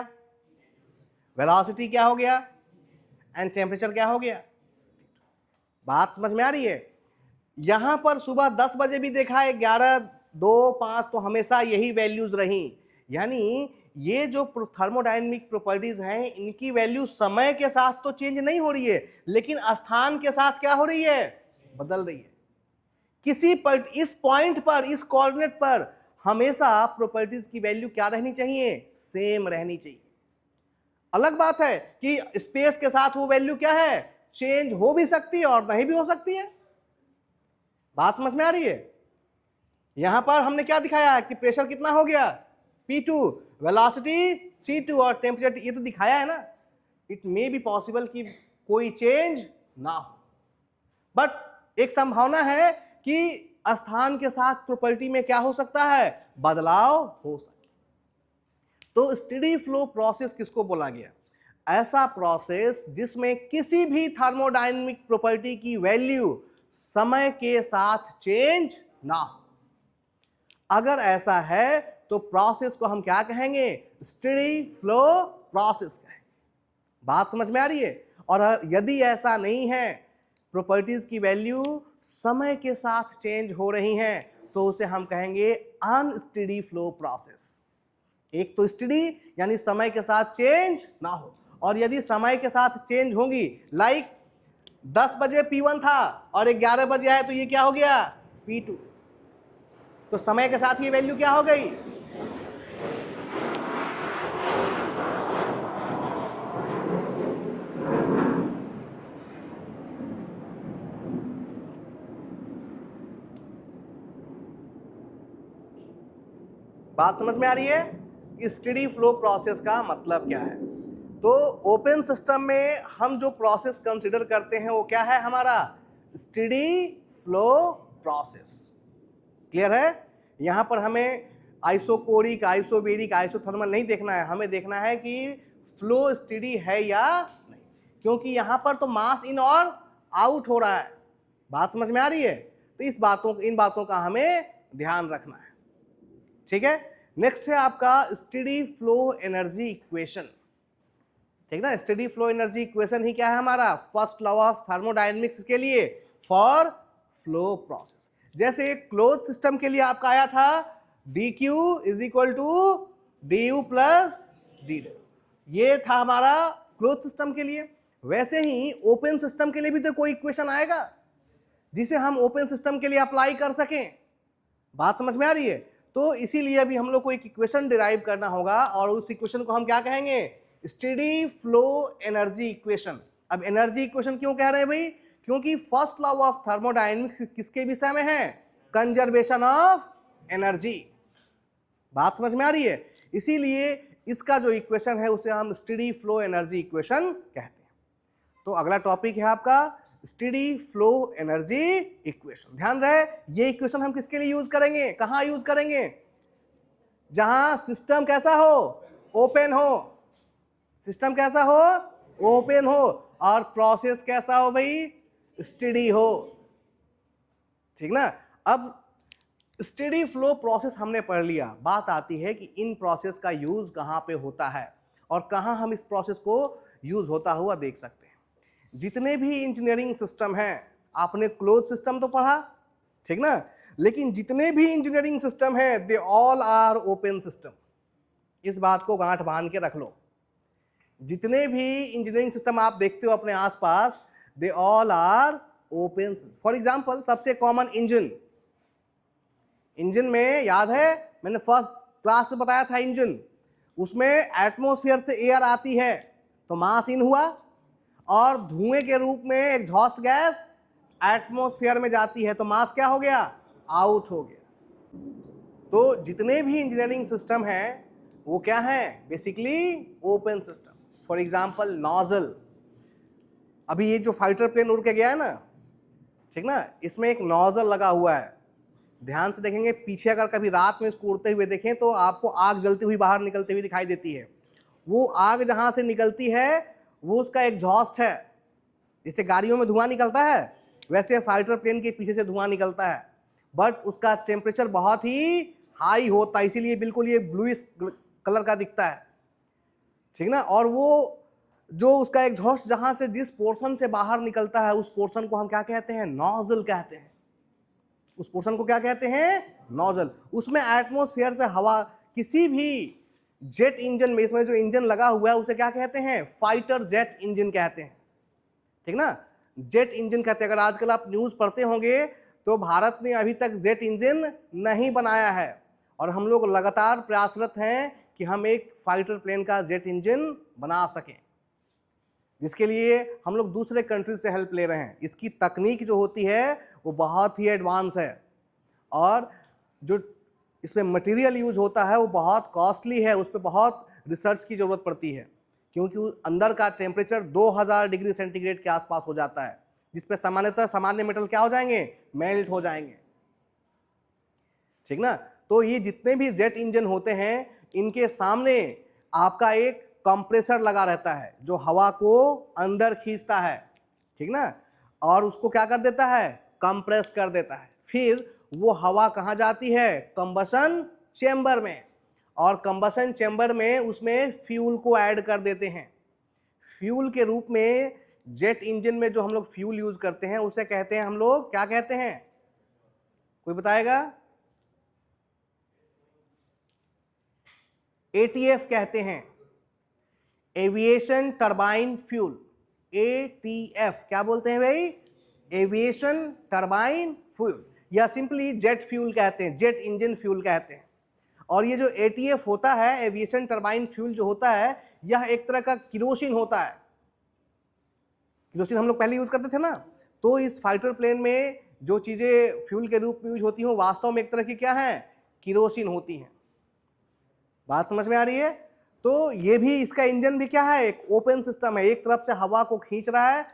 वेलोसिटी क्या हो गया एंड टेम्परेचर क्या हो गया। बात समझ में आ रही है? यहां पर सुबह 10 बजे भी देखा, 11, 2, 5 तो हमेशा यही वैल्यूज रही। यानी ये जो थर्मोडायनेमिक प्रॉपर्टीज हैं इनकी वैल्यू समय के साथ तो चेंज नहीं हो रही है लेकिन स्थान के साथ क्या हो रही है, बदल रही है। किसी पर इस पॉइंट पर, इस कोऑर्डिनेट पर हमेशा प्रॉपर्टीज की वैल्यू क्या रहनी चाहिए, सेम रहनी चाहिए। अलग बात है कि स्पेस के साथ वो वैल्यू क्या है, चेंज हो भी सकती है और नहीं भी हो सकती है। बात समझ में आ रही है? यहां पर हमने क्या दिखाया है कि प्रेशर कितना हो गया, P2, वेलोसिटी C2 और टेम्परेचर, ये तो दिखाया है ना। इट मे बी पॉसिबल कि कोई चेंज ना हो, बट एक संभावना है कि स्थान के साथ प्रॉपर्टी में क्या हो सकता है, बदलाव हो सकता है। तो स्टेडी फ्लो प्रोसेस किसको बोला गया, ऐसा प्रोसेस जिसमें किसी भी थर्मोडायनेमिक प्रॉपर्टी की वैल्यू समय के साथ चेंज ना हो। अगर ऐसा है तो प्रोसेस को हम क्या कहेंगे, स्टेडी फ्लो प्रोसेस कहेंगे। बात समझ में आ रही है? और यदि ऐसा नहीं है, प्रॉपर्टीज की वैल्यू समय के साथ चेंज हो रही हैं, तो उसे हम कहेंगे अनस्टेडी फ्लो प्रोसेस। एक तो स्टेडी यानी समय के साथ चेंज ना हो, और यदि समय के साथ चेंज होंगी, लाइक 10 बजे P1 था और 11 बजे आए तो ये क्या हो गया, P2, तो समय के साथ ये वैल्यू क्या हो गई, बात समझ में आ रही है कि स्टेडी फ्लो प्रोसेस का मतलब क्या है। तो ओपन सिस्टम में हम जो प्रोसेस कंसिडर करते हैं वो क्या है हमारा, स्टेडी फ्लो प्रोसेस। क्लियर है? यहां पर हमें आइसोकोरिक, आइसोबेरिक, आइसोथर्मल नहीं देखना है, हमें देखना है कि फ्लो स्टेडी है या नहीं, क्योंकि यहां पर तो मास इन और आउट हो रहा है। बात समझ में आ रही है? तो इन बातों का हमें ध्यान रखना है। ठीक है, नेक्स्ट है आपका स्टेडी फ्लो एनर्जी इक्वेशन। ठीक ना, स्टेडी फ्लो एनर्जी इक्वेशन ही क्या है हमारा? फर्स्ट लॉ ऑफ थर्मोडायनेमिक्स के लिए फॉर फ्लो प्रोसेस। जैसे क्लोज सिस्टम के लिए आपका आया था dq is equal to du plus D, ये था हमारा क्लोज सिस्टम के लिए। वैसे ही ओपन सिस्टम के लिए भी तो कोई इक्वेशन आएगा जिसे हम ओपन सिस्टम के लिए अप्लाई कर सकें। बात समझ में आ रही है? तो इसीलिए अभी हम लोग को एक इक्वेशन डिराइव करना होगा और उस इक्वेशन को हम क्या कहेंगे? Steady flow energy equation. अब एनर्जी इक्वेशन क्यों कह रहे हैं भाई? क्योंकि फर्स्ट लॉ ऑफ थर्मोडायनेमिक्स किसके विषय में है? Conservation of energy. बात समझ में आ रही है? इसीलिए इसका जो इक्वेशन है उसे हम स्टेडी फ्लो एनर्जी इक्वेशन कहते हैं। तो अगला टॉपिक है आपका स्टेडी फ्लो एनर्जी इक्वेशन। ध्यान रहे, ये इक्वेशन हम किसके लिए यूज करेंगे? कहां यूज करेंगे? जहां सिस्टम कैसा हो? ओपन हो। सिस्टम कैसा हो? ओपन हो। और प्रोसेस कैसा हो भाई? स्टेडी हो। ठीक ना? अब स्टेडी फ्लो प्रोसेस हमने पढ़ लिया। बात आती है कि इन प्रोसेस का यूज कहां पे होता है और कहां हम इस प्रोसेस को यूज होता हुआ देख सकते हैं। जितने भी इंजीनियरिंग सिस्टम हैं, आपने क्लोज सिस्टम तो पढ़ा, ठीक ना, लेकिन जितने भी इंजीनियरिंग सिस्टम हैं they all are open system. इस बात को गांठ बांध के रख लो। जितने भी इंजीनियरिंग सिस्टम आप देखते हो अपने आसपास they all are open. For example सबसे कॉमन इंजन में याद है मैंने फर्स्ट क्लास में बताया था, इंजन उसमें एटमॉस्फेयर से एयर आती है तो मास इन हुआ और धुएं के रूप में एग्जॉस्ट गैस एटमॉस्फेयर में जाती है तो मास क्या हो गया? आउट हो गया। तो जितने भी इंजीनियरिंग सिस्टम हैं वो क्या है? Basically open system. For example nozzle, अभी ये जो फाइटर प्लेन उड़ के गया है ना, ठीक ना, इसमें एक नोजल लगा हुआ है। ध्यान से देखेंगे पीछे, अगर कभी रात में इसको उड़ते हुए देखें तो आपको आग जलती हुई बाहर निकलती हुई दिखाई देती है। वो आग जहां से निकलती है वो उसका एग्जॉस्ट है। जैसे गाड़ियों में धुआं निकलता है वैसे फाइटर प्लेन के पीछे से धुआं निकलता है, बट उसका टेम्परेचर बहुत ही हाई होता है, इसीलिए बिल्कुल ये ब्लूइश कलर का दिखता है। ठीक ना? और वो जो उसका एग्जॉस्ट जहां से जिस पोर्शन से बाहर निकलता है उस पोर्शन को हम क्या कहते हैं? नोजल कहते हैं। उस पोर्शन को क्या कहते हैं? नोजल। उसमें एटमॉस्फेयर से हवा, किसी भी जेट इंजन में, इसमें जो इंजन लगा हुआ है उसे क्या कहते हैं? फाइटर जेट इंजन कहते हैं। ठीक ना? जेट इंजन कहते हैं। अगर आजकल आप न्यूज पढ़ते होंगे तो भारत ने अभी तक जेट इंजन नहीं बनाया है और हम लोग लगातार प्रयासरत हैं कि हम एक फाइटर प्लेन का जेट इंजन बना सकें, जिसके लिए हम लोग दूसरे कंट्री से हेल्प ले रहे हैं। इसकी तकनीक जो होती है वो बहुत ही एडवांस है और जो इसमें मटेरियल यूज होता है वो बहुत कॉस्टली है, उस पर बहुत रिसर्च की ज़रूरत पड़ती है, क्योंकि अंदर का टेम्परेचर 2000 डिग्री सेंटीग्रेड के आसपास हो जाता है, जिस पे सामान्यतः सामान्य मेटल क्या हो जाएंगे? मेल्ट हो जाएंगे। ठीक ना? तो ये जितने भी जेट इंजन होते हैं इनके सामने आपका एक कंप्रेसर लगा रहता है जो हवा को अंदर खींचता है। ठीक ना? और उसको क्या कर देता है? कंप्रेस कर देता है। फिर वो हवा कहाँ जाती है? कंबशन चेंबर में, और कंबशन चेंबर में उसमें फ्यूल को ऐड कर देते हैं। फ्यूल के रूप में जेट इंजन में जो हम लोग फ्यूल यूज करते हैं उसे कहते हैं हम लोग, क्या कहते हैं? कोई बताएगा? एटीएफ कहते हैं, एविएशन टरबाइन फ्यूल। एटीएफ क्या बोलते हैं भाई? एविएशन टरबाइन फ्यूल, या सिंपली जेट फ्यूल कहते हैं, जेट इंजन फ्यूल कहते हैं। और ये जो एटीएफ होता है, एविएशन टरबाइन फ्यूल जो होता है, यह एक तरह का किरोसिन होता है। किरोसिन हम लोग पहले यूज करते थे ना, तो इस फाइटर प्लेन में जो चीजें फ्यूल के रूप में यूज होती हैं वास्तव में एक तरह की क्या है? किरोसिन होती हैं। बात समझ में आ रही है? तो ये भी, इसका इंजन भी क्या है? एक ओपन सिस्टम है। एक तरफ से हवा को खींच रहा है,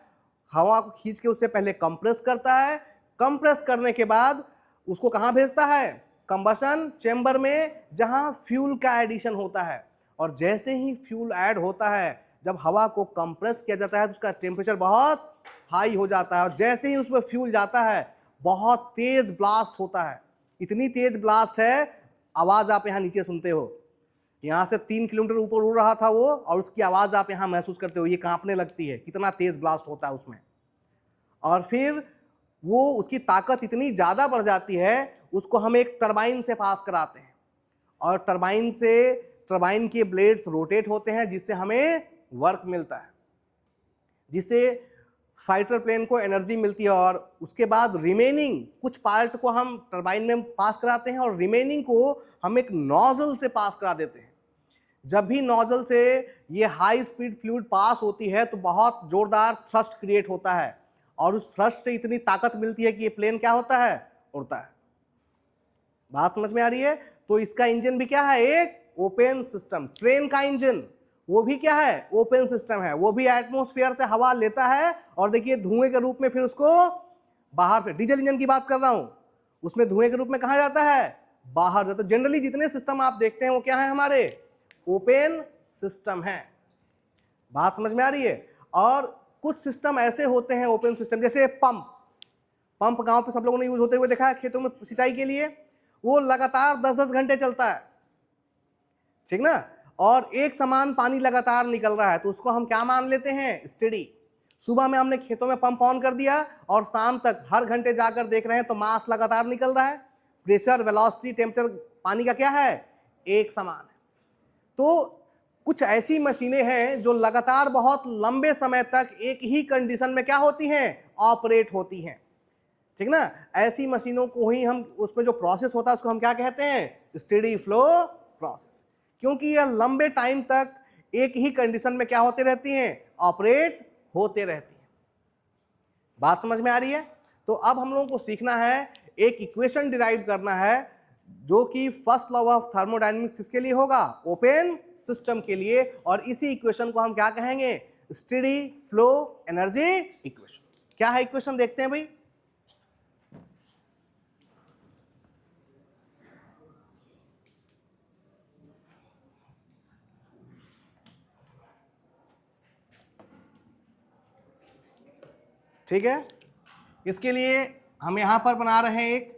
हवा को खींच के उससे पहले कंप्रेस करता है, कंप्रेस करने के बाद उसको कहाँ भेजता है? कंबशन चेंबर में, जहां फ्यूल का एडिशन होता है। और जैसे ही फ्यूल ऐड होता है, जब हवा को कंप्रेस किया जाता है तो उसका टेम्परेचर बहुत हाई हो जाता है, और जैसे ही उसमें फ्यूल जाता है बहुत तेज ब्लास्ट होता है। इतनी तेज ब्लास्ट है, आवाज आप यहाँ नीचे सुनते हो, यहाँ से 3 किलोमीटर ऊपर उड़ रहा था वो, और उसकी आवाज आप यहाँ महसूस करते हो, ये कांपने लगती है, कितना तेज ब्लास्ट होता है उसमें। और फिर वो उसकी ताकत इतनी ज़्यादा बढ़ जाती है, उसको हम एक टरबाइन से पास कराते हैं, और टरबाइन के ब्लेड्स रोटेट होते हैं, जिससे हमें वर्क मिलता है, जिससे फाइटर प्लेन को एनर्जी मिलती है। और उसके बाद रिमेनिंग कुछ पार्ट को हम टरबाइन में पास कराते हैं, और रिमेनिंग को हम एक नोजल से पास करा देते हैं। जब भी नोजल से ये हाई स्पीड फ्लूइड पास होती है तो बहुत जोरदार थ्रस्ट क्रिएट होता है, और उस थ्रस्ट से इतनी ताकत मिलती है कि ये प्लेन क्या होता है? उड़ता है। बात समझ में आ रही है? तो इसका इंजन भी क्या है? एक ओपन सिस्टम। ट्रेन का इंजन वो भी क्या है? ओपन सिस्टम है। वो भी एटमॉस्फेयर से हवा लेता है, और देखिए धुएं के रूप में फिर उसको बाहर, फिर डीजल इंजन की बात कर रहा हूं, उसमें धुएं के रूप में कहाँ जाता है? बाहर जाता है। जनरली जितने सिस्टम आप देखते हैं वो क्या है? हमारे ओपन सिस्टम है। बात समझ में आ रही है? और कुछ सिस्टम ऐसे होते हैं ओपन सिस्टम, जैसे पंप गांव पे सब लोगों ने यूज होते हुए देखा है खेतों में सिंचाई के लिए। वो लगातार 10-10 घंटे चलता है, ठीक ना, और एक समान पानी लगातार निकल रहा है, तो उसको हम क्या मान लेते हैं? स्टेडी। सुबह में हमने खेतों में पंप ऑन कर दिया, और शाम तक हर घंटे जाकर देख रहे हैं तो मास लगातार निकल रहा है, प्रेशर, वेलोसिटी, टेम्परेचर पानी का क्या है? एक समान है। तो कुछ ऐसी मशीनें हैं जो लगातार बहुत लंबे समय तक एक ही कंडीशन में क्या होती हैं? ऑपरेट होती हैं, ठीक ना। ऐसी मशीनों को ही हम, उसमें जो प्रोसेस होता है उसको हम क्या कहते हैं? Steady flow process. क्योंकि यह लंबे टाइम तक एक ही कंडीशन में क्या होते रहती हैं? ऑपरेट होते रहती हैं। बात समझ में आ रही है? तो अब हम लोगों को सीखना है, एक इक्वेशन डिराइव करना है, जो कि फर्स्ट लॉ ऑफ थर्मोडायनेमिक्स किसके लिए होगा? ओपन सिस्टम के लिए। और इसी इक्वेशन को हम क्या कहेंगे? Steady flow energy equation. क्या है इक्वेशन? देखते हैं भाई। ठीक है, इसके लिए हम यहां पर बना रहे हैं एक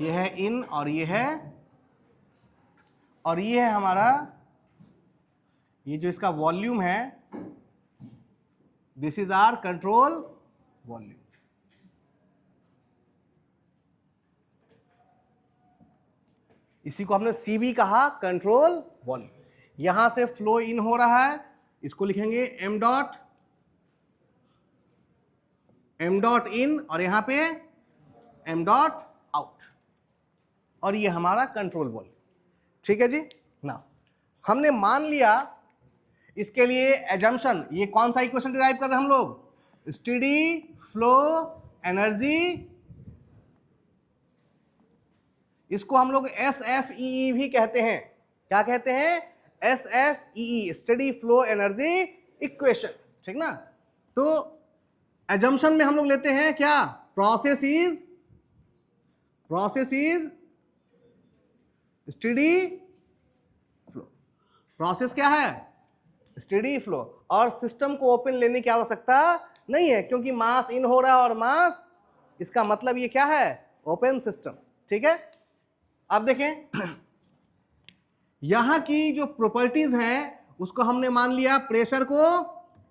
ये है इन, और ये है, और ये है हमारा, ये जो इसका वॉल्यूम है, this is our control volume. इसी को हमने सीबी कहा, कंट्रोल वॉल्यूम। यहां से फ्लो इन हो रहा है, इसको लिखेंगे एम डॉट इन, और यहां पे एम डॉट आउट, और ये हमारा कंट्रोल वॉल्यूम। ठीक है जी ना। हमने मान लिया, इसके लिए एजम्पशन, ये कौन सा इक्वेशन डिराइव कर रहे हैं हम लोग? स्टेडी फ्लो एनर्जी, इसको हम लोग SFEE भी कहते हैं। क्या कहते हैं? SFEE, steady flow energy equation, ठीक ना। तो एजम्पशन में हम लोग लेते हैं क्या? Process is steady flow. Process क्या है? Steady flow. और सिस्टम को ओपन लेने की आवश्यकता नहीं है, क्योंकि मास इन हो रहा है, और मास, इसका मतलब ये क्या है? Open system. ठीक है, अब देखें यहां की जो प्रॉपर्टीज हैं उसको हमने मान लिया, प्रेशर को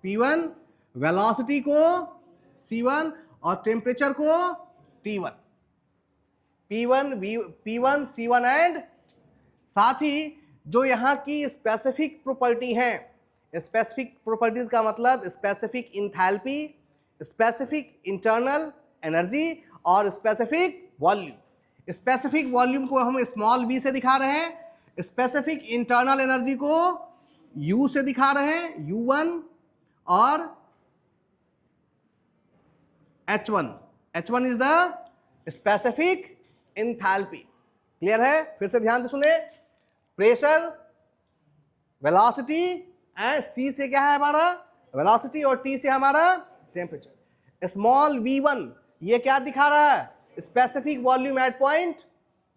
P1, वेलोसिटी को C1, और टेम्परेचर को T1। P1, C1 एंड साथ ही जो यहां की स्पेसिफिक प्रॉपर्टी है, स्पेसिफिक प्रॉपर्टीज का मतलब specific enthalpy, specific internal energy, और स्पेसिफिक वॉल्यूम। स्पेसिफिक वॉल्यूम को हम स्मॉल v से दिखा रहे हैं, स्पेसिफिक इंटरनल एनर्जी को U से दिखा रहे हैं, U1, और H1 is the specific enthalpy. Clear है? फिर से ध्यान से सुने, प्रेशर, वेलोसिटी एंड सी से क्या है हमारा वेलोसिटी और टी से हमारा टेम्परेचर। स्मॉल v1 ये क्या दिखा रहा है? Specific volume at point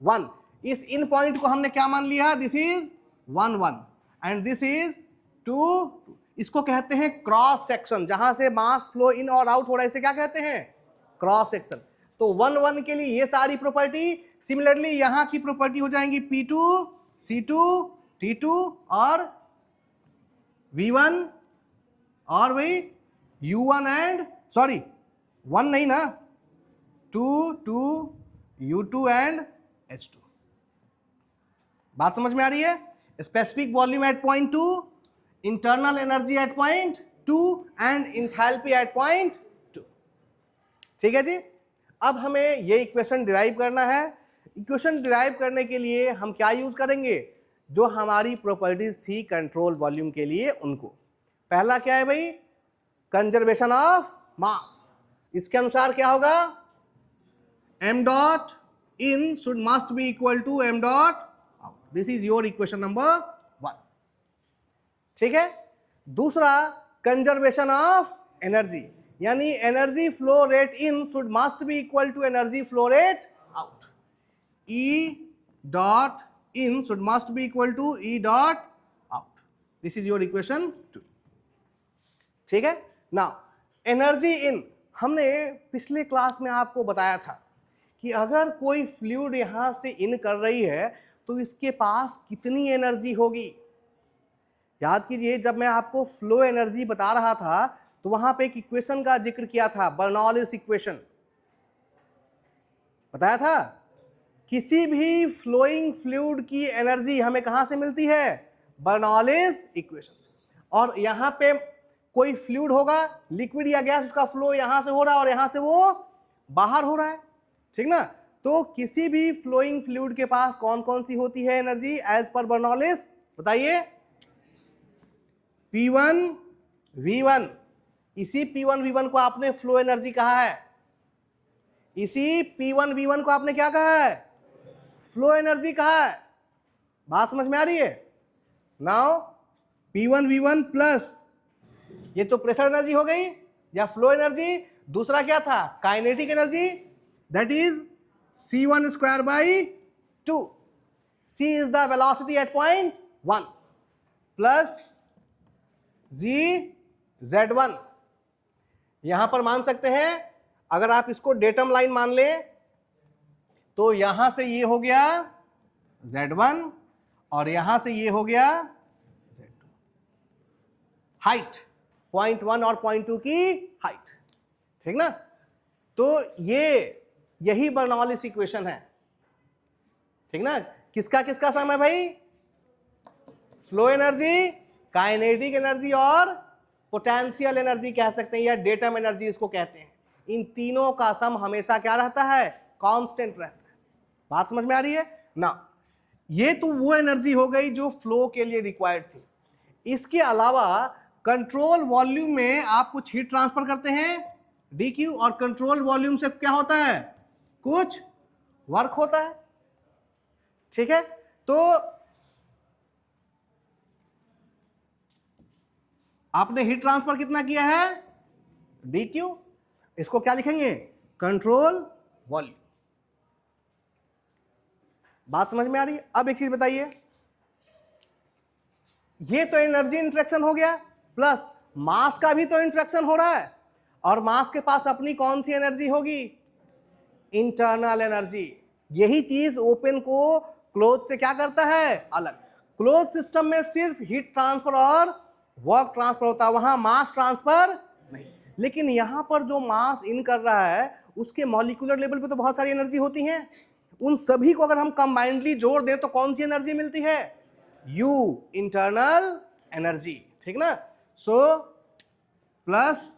1। इस इन पॉइंट को हमने क्या मान लिया? This is 1 1 and this is 2। इसको कहते हैं क्रॉस सेक्शन, जहां से मास फ्लो इन और आउट हो रहा है, इसे क्या कहते हैं? Cross section. तो 1 1 के लिए ये सारी प्रॉपर्टी, सिमिलरली यहां की प्रॉपर्टी हो जाएंगी P2, C2, T2 और V1 और वही U1 एंड सॉरी 1 नहीं ना, 2 2 U2 एंड H2। बात समझ में आ रही है? Specific volume at point 2, internal energy at point 2 and enthalpy at point 2। ठीक है जी। अब हमें ये इक्वेशन डिराइव करना है। इक्वेशन डिराइव करने के लिए हम क्या यूज करेंगे? जो हमारी प्रॉपर्टीज थी कंट्रोल वॉल्यूम के लिए उनको। पहला क्या है भाई? Conservation of mass. इसके अनुसार क्या होगा? m dot in should must be equal to m dot out. This is your equation number 1। ठीक है। दूसरा, कंजर्वेशन ऑफ एनर्जी, यानी energy flow rate in should must be equal to energy flow rate out. E dot in should must be equal to E dot out. This is your equation 2। ठीक है। Now energy in, हमने पिछले class में आपको बताया था कि अगर कोई फ्लूइड यहां से इन कर रही है तो इसके पास कितनी एनर्जी होगी। याद कीजिए, जब मैं आपको फ्लो एनर्जी बता रहा था तो वहां पे एक इक्वेशन का जिक्र किया था, बर्नौलिस इक्वेशन बताया था। किसी भी फ्लोइंग फ्लूइड की एनर्जी हमें कहां से मिलती है? बर्नौलिस इक्वेशन से। और यहां पे कोई फ्लूइड होगा, लिक्विड या गैस, उसका फ्लो यहां से हो रहा है और यहां से वो बाहर हो रहा है। ठीक ना? तो किसी भी फ्लोइंग फ्लूइड के पास कौन कौन सी होती है एनर्जी एज पर बर्नौलिस? बताइए। P1 V1, इसी P1 V1 को आपने फ्लो एनर्जी कहा है। इसी P1 V1 को आपने क्या कहा है? फ्लो एनर्जी कहा है। बात समझ में आ रही है? नाउ P1 V1 प्लस, ये तो प्रेशर एनर्जी हो गई या फ्लो एनर्जी। दूसरा क्या था? Kinetic energy, that is C1 square by 2। C is the velocity at point 1 plus G Z1। यहां पर मान सकते हैं, अगर आप इसको डेटम लाइन मान ले तो यहां से ये हो गया Z1 और यहां से ये हो गया Z2। हाइट पॉइंट 1 और पॉइंट 2 की हाइट। ठीक ना? तो यही बर्नौलिस इक्वेशन है। ठीक ना? किसका किसका सम है भाई? फ्लो एनर्जी, काइनेटिक एनर्जी और पोटेंशियल एनर्जी कह सकते हैं, या डेटम एनर्जी इसको कहते हैं। इन तीनों का सम हमेशा क्या रहता है? कांस्टेंट रहता है। बात समझ में आ रही है ना? ये तो वो एनर्जी हो गई जो फ्लो के लिए रिक्वायर्ड थी। इसके अलावा कंट्रोल वॉल्यूम में आप कुछ हीट ट्रांसफर करते हैं dq, और कंट्रोल वॉल्यूम से क्या होता है? कुछ वर्क होता है। ठीक है। तो आपने हीट ट्रांसफर कितना किया है? dq। इसको क्या लिखेंगे? Control volume. बात समझ में आ रही है? अब एक चीज बताइए, ये तो एनर्जी इंटरेक्शन हो गया, प्लस मास का भी तो इंटरेक्शन हो रहा है, और मास के पास अपनी कौन सी एनर्जी होगी? Internal energy. यही चीज ओपन को क्लोज से क्या करता है? अलग। क्लोज सिस्टम में सिर्फ हीट ट्रांसफर और वर्क ट्रांसफर होता है, वहां मास ट्रांसफर नहीं। लेकिन यहां पर जो मास इन कर रहा है उसके मॉलिक्यूलर लेवल पे तो बहुत सारी एनर्जी होती हैं। उन सभी को अगर हम कंबाइंडली जोड़ दें तो कौन सी एनर्जी मिलती है? U, internal energy. ठीक ना? So plus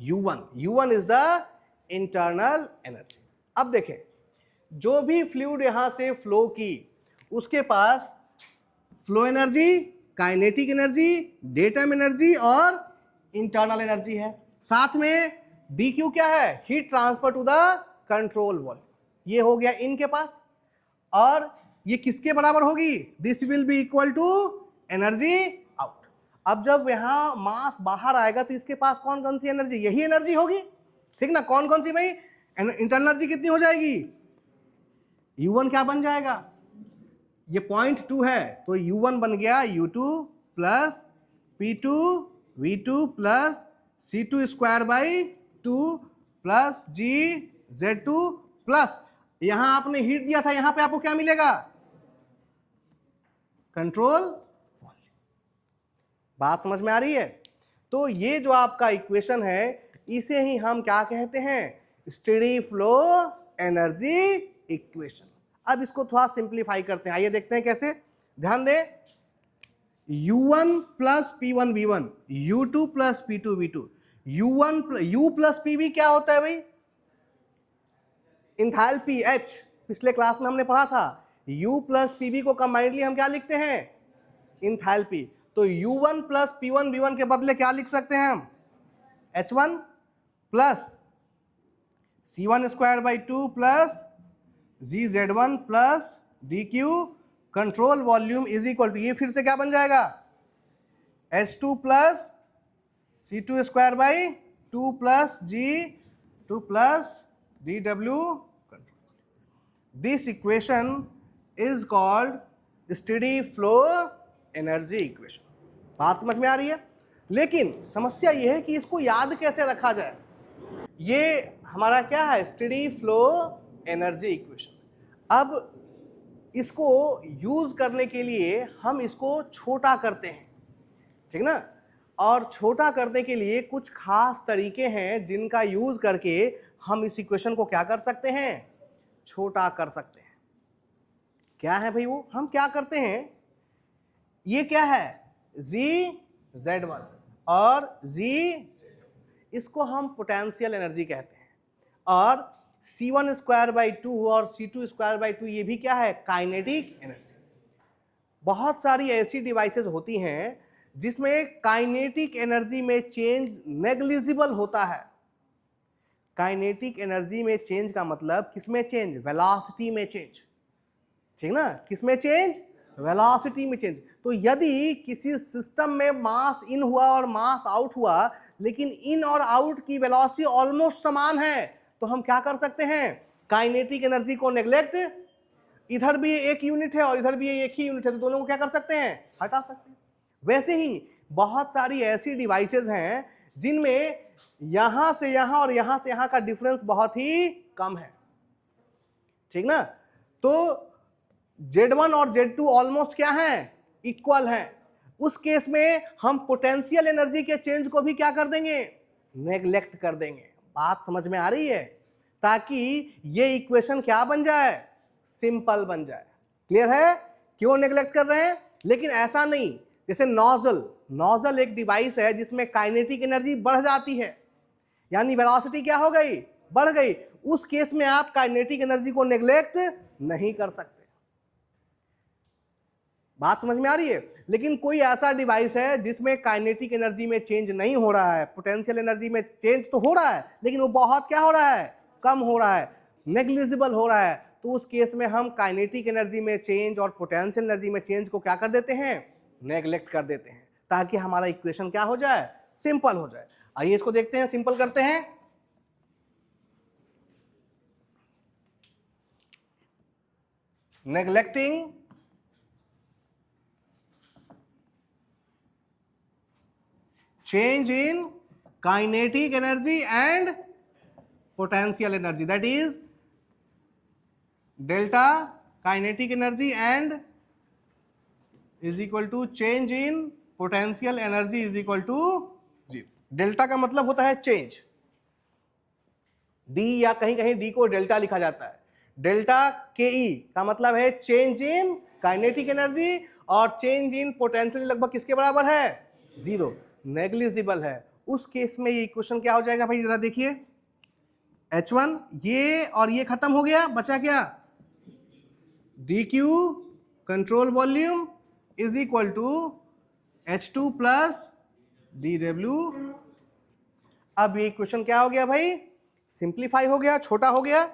U1 is the internal energy. अब देखें, जो भी फ्लूइड यहां से फ्लो की, उसके पास flow energy, kinetic energy, datum energy और इंटरनल एनर्जी है। साथ में डी क्यू क्या है, heat transfer to the control volume, ये हो गया इनके पास, और ये किसके बराबर होगी, this will be equal to energy out. अब जब यहां मास बाहर आएगा तो इसके पास कौन कौन सी एनर्जी, यही एनर्जी होगी, ठीक ना, कौन कौन सी भाई, इंटरनल एनर्जी कितनी हो जाएगी, U1 क्या बन जाएगा, ये 0.2 है तो U1 बन गया U2 plus P2 V2 plus C2 square by 2 plus G Z2 plus यहां आपने हीट दिया था, यहां पे आपको क्या मिलेगा, कंट्रोल वॉल्यूम। बात समझ में आ रही है। तो ये जो आपका इक्वेशन है इसे ही हम क्या कहते हैं, स्टेडी फ्लो एनर्जी इक्वेशन। अब इसको थोड़ा सिंप्लीफाई करते हैं, आइए देखते हैं कैसे, ध्यान दें, U1 plus P1 V1, U2 plus P2 V2, U plus PV क्या होता है भाई, इंथैल्पी H, पिछले क्लास में हमने पढ़ा था, U प्लस PV को कंबाइंडली हम क्या लिखते हैं, इंथैल्पी। तो U1 प्लस P1 V1 के बदले क्या लिख सकते हैं हम, H1 plus C1 square by 2 plus GZ1 plus DQ control volume is equal to, ये फिर से क्या बन जाएगा, H2 plus C2 square by 2 plus G2 plus DW control. This equation is called steady flow energy equation. बात समझ में आ रही है। लेकिन समस्या यह है कि इसको याद कैसे रखा जाए, ये हमारा क्या है, स्टेडी फ्लो एनर्जी इक्वेशन। अब इसको यूज करने के लिए हम इसको छोटा करते हैं, ठीक ना, और छोटा करने के लिए कुछ खास तरीके हैं जिनका यूज करके हम इस इक्वेशन को क्या कर सकते हैं, छोटा कर सकते हैं। क्या है भाई वो, हम क्या करते हैं, ये क्या है GZ1 और GZ2, इसको हम पोटेंशियल एनर्जी कहते हैं, और C1 स्क्वायर बाई 2 और C2 स्क्वायर बाई 2 ये भी क्या है, काइनेटिक एनर्जी। बहुत सारी ऐसी डिवाइसेस होती हैं जिसमें काइनेटिक एनर्जी में चेंज नेग्लिजिबल होता है। काइनेटिक एनर्जी में चेंज का मतलब किसमें चेंज, वेलोसिटी में चेंज, ठीक ना, किसमें चेंज, वेलोसिटी में चेंज। तो यदि किसी सिस्टम में मास इन हुआ और मास आउट हुआ, लेकिन इन और आउट की वेलोसिटी ऑलमोस्ट समान है, तो हम क्या कर सकते हैं, काइनेटिक एनर्जी को नेग्लेक्ट, इधर भी एक यूनिट है और इधर भी एक ही यूनिट है, तो दोनों को क्या कर सकते हैं, हटा सकते हैं। वैसे ही बहुत सारी ऐसी डिवाइसेस हैं जिनमें यहां से यहां और यहां से यहां का डिफरेंस बहुत ही कम है, ठीक ना। तो Z1 और Z2 ऑलमोस्ट क्या है, इक्वल है। उस केस में हम पोटेंशियल एनर्जी के चेंज को भी क्या कर देंगे, नेग्लेक्ट कर देंगे। बात समझ में आ रही है, ताकि ये इक्वेशन क्या बन जाए, सिंपल बन जाए। क्लियर है क्यों नेग्लेक्ट कर रहे हैं। लेकिन ऐसा नहीं, जैसे नोजल एक डिवाइस है जिसमें काइनेटिक एनर्जी बढ़ जाती है, यानी वेलोसिटी क्या हो गई, बढ़ गई, उस केस में आप काइनेटिक एनर्जी को नेग्लेक्ट नहीं कर सकते। बात समझ में आ रही है। लेकिन कोई ऐसा डिवाइस है जिसमें काइनेटिक एनर्जी में चेंज नहीं हो रहा है, पोटेंशियल एनर्जी में चेंज तो हो रहा है लेकिन वो बहुत क्या हो रहा है, कम हो रहा है, नेग्लिजिबल हो रहा है, तो उस केस में हम काइनेटिक एनर्जी में चेंज और पोटेंशियल एनर्जी में चेंज को क्या कर देते हैं, नेग्लेक्ट कर देते हैं, ताकि हमारा इक्वेशन क्या हो जाए, सिंपल हो जाए। आइए इसको देखते हैं, सिंपल करते हैं। Neglecting change in kinetic energy and potential energy, that is delta kinetic energy and is equal to change in potential energy is equal to 0। Delta का मतलब होता है चेंज, डी या कहीं कहीं डी को डेल्टा लिखा जाता है। डेल्टा के ई का मतलब है चेंज इन काइनेटिक एनर्जी, और चेंज इन पोटेंशियल लगभग किसके बराबर है, 0, नेग्लिजिबल है। उस केस में ये इक्वेशन क्या हो जाएगा भाई, जरा देखिए, H1 ये और ये खत्म हो गया, बचा क्या, DQ control volume is equal to H2 plus DW। अब ये इक्वेशन क्या हो गया भाई, सिंप्लीफाई हो गया, छोटा हो गया।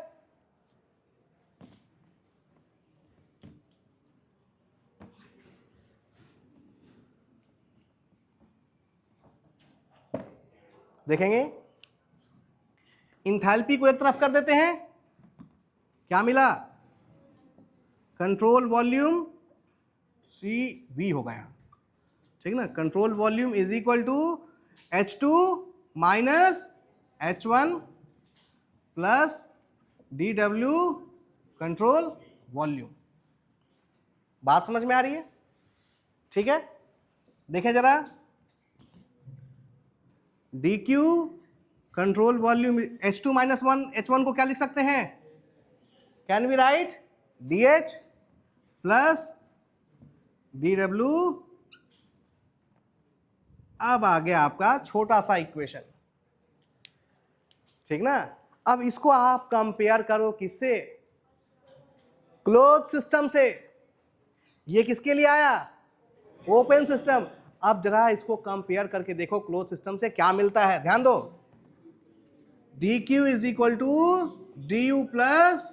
देखेंगे इंथैल्पी को एक तरफ कर देते हैं, क्या मिला, कंट्रोल वॉल्यूम CV हो गया, ठीक ना। Control volume is equal to H2 minus H1 plus DW control volume. बात समझ में आ रही है, ठीक है। देखें जरा, DQ control volume H2 minus H1 को क्या लिख सकते हैं, can we write DH plus DW। अब आ गया आपका छोटा सा इक्वेशन, ठीक ना। अब इसको आप कंपेयर करो किससे, क्लोज सिस्टम से। ये किसके लिए आया, ओपन सिस्टम। अब जरा इसको कंपेयर करके देखो क्लोज सिस्टम से क्या मिलता है, ध्यान दो। DQ is equal to DU plus,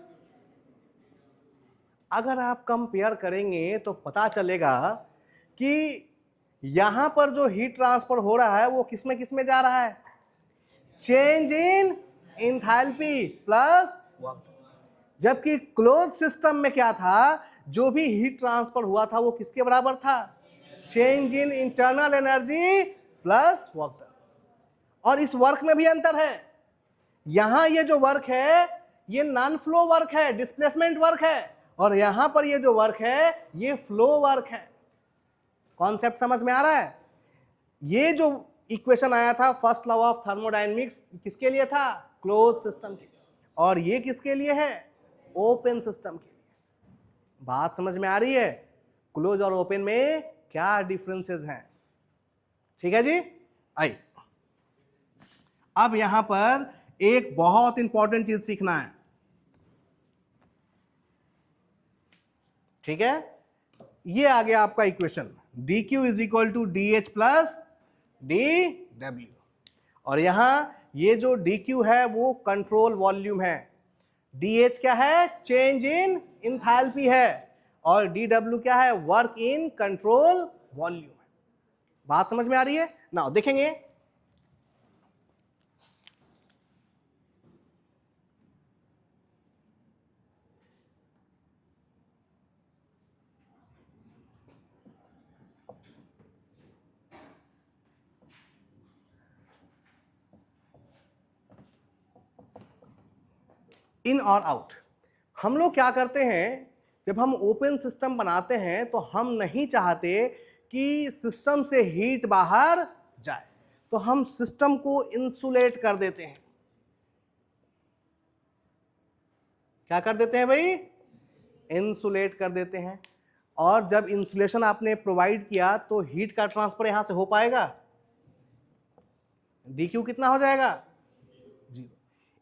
अगर आप कंपेयर करेंगे तो पता चलेगा कि यहां पर जो हीट ट्रांसफर हो रहा है वो किसमें किसमें जा रहा है, change in enthalpy plus work. जबकि क्लोज सिस्टम में क्या था, जो भी हीट ट्रांसफर हुआ था वो किसके बराबर था, change in internal energy plus work. और इस वर्क में भी अंतर है, यहां ये जो वर्क है ये नॉन फ्लो वर्क है, डिस्प्लेसमेंट वर्क है, और यहां पर ये जो वर्क है ये फ्लो वर्क है। कॉन्सेप्ट समझ में आ रहा है। ये जो इक्वेशन आया था फर्स्ट लॉ ऑफ थर्मोडायनेमिक्स किसके लिए था, क्लोज सिस्टम के लिए, और ये किसके लिए है, ओपन सिस्टम के लिए। बात समझ में आ रही है, क्लोज और ओपन में क्या डिफरेंसेस हैं, ठीक है जी। आई अब यहां पर एक बहुत इंपॉर्टेंट चीज सीखना है, ठीक है। ये आ गया आपका equation, DQ is equal to DH plus DW, और यहां ये जो DQ है वो कंट्रोल वॉल्यूम है, DH क्या है, चेंज इन इंथैल्पी है, और DW क्या है, वर्क इन कंट्रोल वॉल्यूम है। बात समझ में आ रही है ना। देखेंगे इन और आउट। हम लोग क्या करते हैं, जब हम ओपन सिस्टम बनाते हैं तो हम नहीं चाहते कि सिस्टम से हीट बाहर जाए, तो हम सिस्टम को इंसुलेट कर देते हैं। क्या कर देते हैं भाई, इंसुलेट कर देते हैं। और जब इंसुलेशन आपने प्रोवाइड किया तो हीट का ट्रांसफर यहां से हो पाएगा, DQ कितना हो जाएगा, जीरो।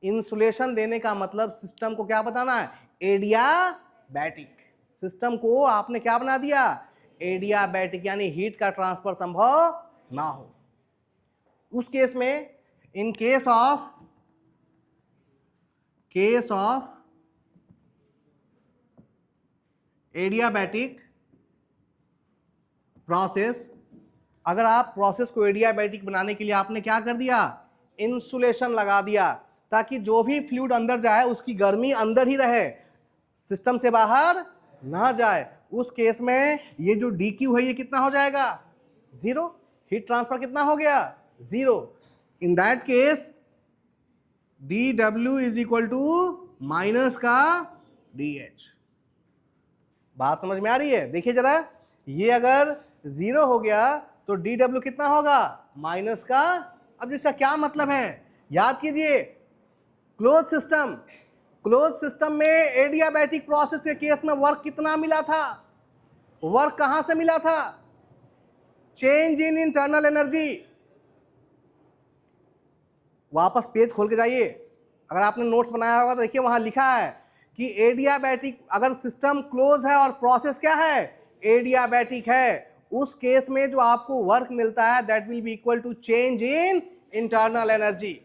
इंसुलेशन देने का मतलब सिस्टम को क्या बताना है, एडियाबैटिक। सिस्टम को आपने क्या बना दिया, एडियाबैटिक, यानी हीट का ट्रांसफर संभव ना हो। उस केस में, in case of adiabatic process, अगर आप प्रोसेस को एडियाबैटिक बनाने के लिए आपने क्या कर दिया, इंसुलेशन लगा दिया, ताकि जो भी फ्लूइड अंदर जाए उसकी गर्मी अंदर ही रहे, सिस्टम से बाहर ना जाए। उस केस में ये जो DQ है ये कितना हो जाएगा, जीरो। हीट ट्रांसफर कितना हो गया, zero. In that case DW is equal to minus का DH। बात समझ में आ रही है। देखिए जरा, ये अगर जीरो हो गया तो DW कितना होगा, माइनस का। अब इसका क्या मतलब है, याद कीजिए, क्लोज सिस्टम में एडियाबैटिक प्रोसेस के केस में वर्क कितना मिला था, वर्क कहां से मिला था, चेंज इन इंटरनल एनर्जी। वापस पेज खोल के जाइए, अगर आपने नोट्स बनाया होगा तो देखिए वहां लिखा है कि एडियाबैटिक, अगर सिस्टम क्लोज है और प्रोसेस क्या है, एडियाबैटिक है, उस केस में जो आपको वर्क मिलता है that will be equal to change in internal energy.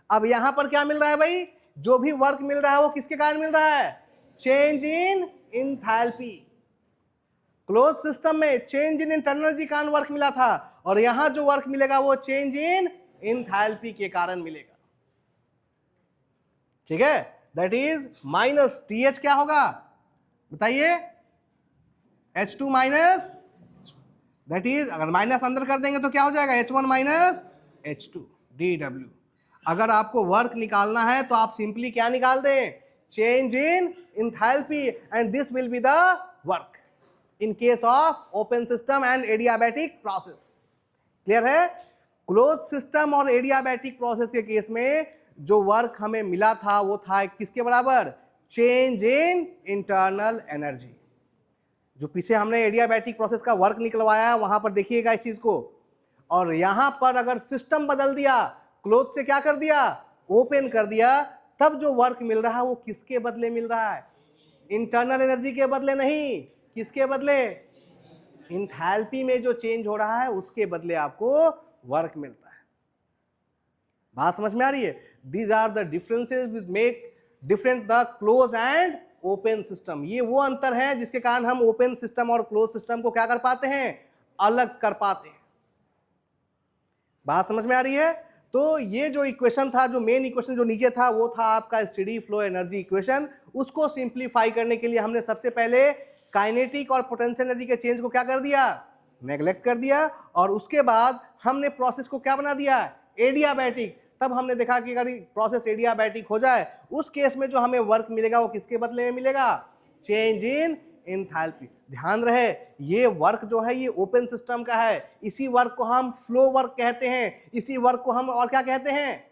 अब यहां पर क्या मिल रहा है भाई, जो भी वर्क मिल रहा है वो किसके कारण मिल रहा है, change in enthalpy. Close system में चेंज इन इंटरनल एनर्जी कारण वर्क मिला था, और यहां जो वर्क मिलेगा वो चेंज इन इंथैल्पी के कारण मिलेगा। ठीक है, दैट इज माइनस TH क्या होगा बताइए, H2 माइनस, दैट इज अगर माइनस अंदर कर देंगे तो क्या हो जाएगा, H1 माइनस H2 dW। अगर आपको वर्क निकालना है तो आप सिंपली क्या निकाल दें, change in enthalpy, and this will be the work in case of open system and adiabatic process. Clear है, क्लोज सिस्टम और एडियाबैटिक प्रोसेस के केस में जो वर्क हमें मिला था वो था किसके बराबर, चेंज इन इंटरनल एनर्जी। जो पीछे हमने एडियाबैटिक प्रोसेस का वर्क निकलवाया है वहां पर देखिएगा इस चीज को, और यहां पर अगर सिस्टम बदल दिया, क्लोज से क्या कर दिया, ओपन कर दिया, तब जो वर्क मिल रहा है वो किसके बदले मिल रहा है, इंटरनल एनर्जी के बदले नहीं, किसके बदले, इंथैल्पी में जो चेंज हो रहा है उसके बदले आपको वर्क मिलता है। बात समझ में आ रही है, these are the differences which make different the close and open system. ये वो अंतर है जिसके कारण हम ओपन सिस्टम और क्लोज सिस्टम को क्या कर पाते हैं, अलग कर पाते हैं। बात समझ में आ रही है, तो ये जो इक्वेशन था, जो मेन इक्वेशन जो नीचे था वो था आपका स्टेडी फ्लो एनर्जी इक्वेशन। उसको सिंप्लीफाई करने के लिए हमने सबसे पहले काइनेटिक और पोटेंशियल एनर्जी के चेंज को क्या कर दिया, नेग्लेक्ट कर दिया, और उसके बाद हमने प्रोसेस को क्या बना दिया, एडियाबैटिक। तब हमने देखा कि अगर प्रोसेस एडियाबैटिक हो जाए उस केस में जो हमें वर्क मिलेगा वो किसके बदले में मिलेगा, चेंज इन इंथैल्पी। ध्यान रहे ये वर्क जो है ये ओपन सिस्टम का है, इसी वर्क को हम फ्लो वर्क कहते हैं, इसी वर्क को हम और क्या कहते हैं,